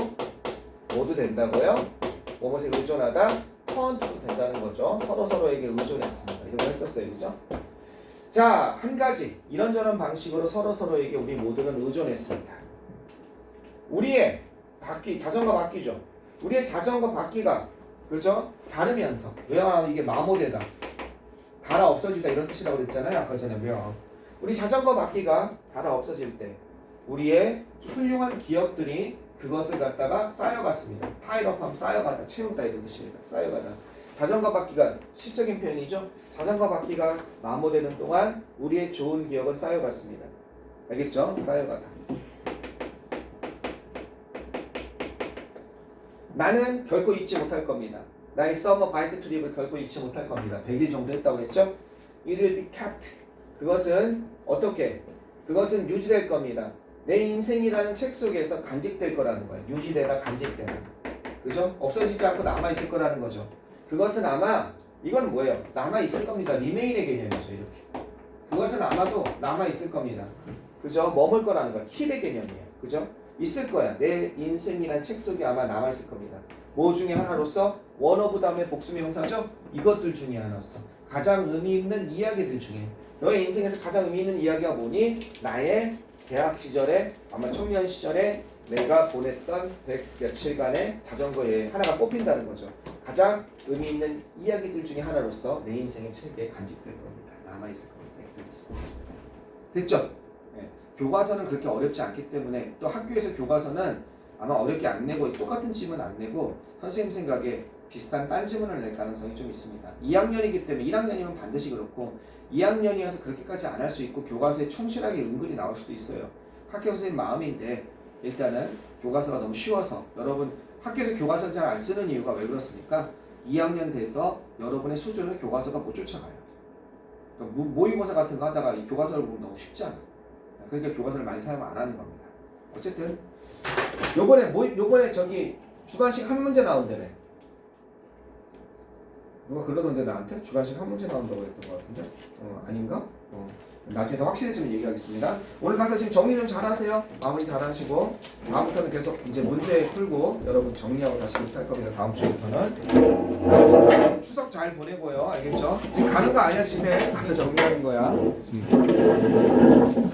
모두 된다고요? 뭐뭐에 의존하다 count도 된다는 거죠. 서로에게 의존했습니다. 이런 거 했었어요. 그죠? 자, 한 가지 이런저런 방식으로 서로에게 우리 모두는 의존했습니다. 우리의 자전거 바퀴죠. 우리의 자전거 바퀴가 그렇죠? 다르면서 왜냐하면 이게 마모되다 달아 없어지다 이런 뜻이라고 그랬잖아요. 아까 전에 우리 자전거 바퀴가 달아 없어질 때 우리의 훌륭한 기업들이 그것을 갖다가 쌓여갔습니다. 파일업하면 쌓여가다 채우다 이런 뜻입니다. 쌓여가다 자전거 바퀴가 시적인 표현이죠. 자전거 바퀴가 마모되는 동안 우리의 좋은 기업은 쌓여갔습니다. 알겠죠? 쌓여가다. 나는 결코 잊지 못할 겁니다. 나의 서머 바이크 트립을 결코 잊지 못할 겁니다. 100일 정도 했다고 했죠? It will be kept. 그것은 어떻게? 그것은 유지될 겁니다. 내 인생이라는 책 속에서 간직될 거라는 거예요. 유지되다 간직되다. 그죠? 없어지지 않고 남아있을 거라는 거죠. 그것은 아마 이건 뭐예요? 남아 있을 겁니다. 리메인의 개념이죠. 이렇게. 그것은 아마도 남아 있을 겁니다. 그죠? 머물 거라는 거. 킵의 개념이에요. 그죠? 있을 거야. 내 인생이란 책 속에 아마 남아 있을 겁니다. 뭐 중에 하나로서 원 오브 다음에 복수의 형사죠? 이것들 중에 하나로서 가장 의미 있는 이야기들 중에 너의 인생에서 가장 의미 있는 이야기가 뭐니? 나의 대학 시절에 아마 청년 시절에 내가 보냈던 100 며칠간의 자전거 여행 하나가 뽑힌다는 거죠. 가장 의미 있는 이야기들 중에 하나로서 내 인생의 책에 간직될 겁니다. 남아있을 겁니다. 됐죠? 네. 교과서는 그렇게 어렵지 않기 때문에 또 학교에서 교과서는 아마 어렵게 안 내고 똑같은 지문 안 내고 선생님 생각에 비슷한 딴 지문을 낼 가능성이 좀 있습니다. 2학년이기 때문에 1학년이면 반드시 그렇고 2학년이어서 그렇게까지 안 할 수 있고 교과서에 충실하게 은근히 나올 수도 있어요. 학교 선생님 마음인데 일단은 교과서가 너무 쉬워서 여러분 학교에서 교과서를 잘 안 쓰는 이유가 왜 그렇습니까? 2학년 돼서 여러분의 수준을 교과서가 못 쫓아가요. 그러니까 모의고사 같은 거 하다가 이 교과서를 보면 너무 쉽잖아. 그러니까 교과서를 많이 사용 안 하는 겁니다. 어쨌든 요번에 저기 주관식 한 문제 나온다네. 누가 그러던데 나한테 주관식 한 문제 나온다고 했던 것 같은데 아닌가? 나중에 더 확실해지면 얘기하겠습니다. 오늘 가서 지금 정리 좀 잘하세요. 마무리 잘하시고 다음부터는 계속 이제 문제 풀고 여러분 정리하고 다시 할 겁니다. 다음 주부터는 추석 잘 보내고요. 알겠죠? 지금 가는 거 아니야. 집에 가서 정리하는 거야.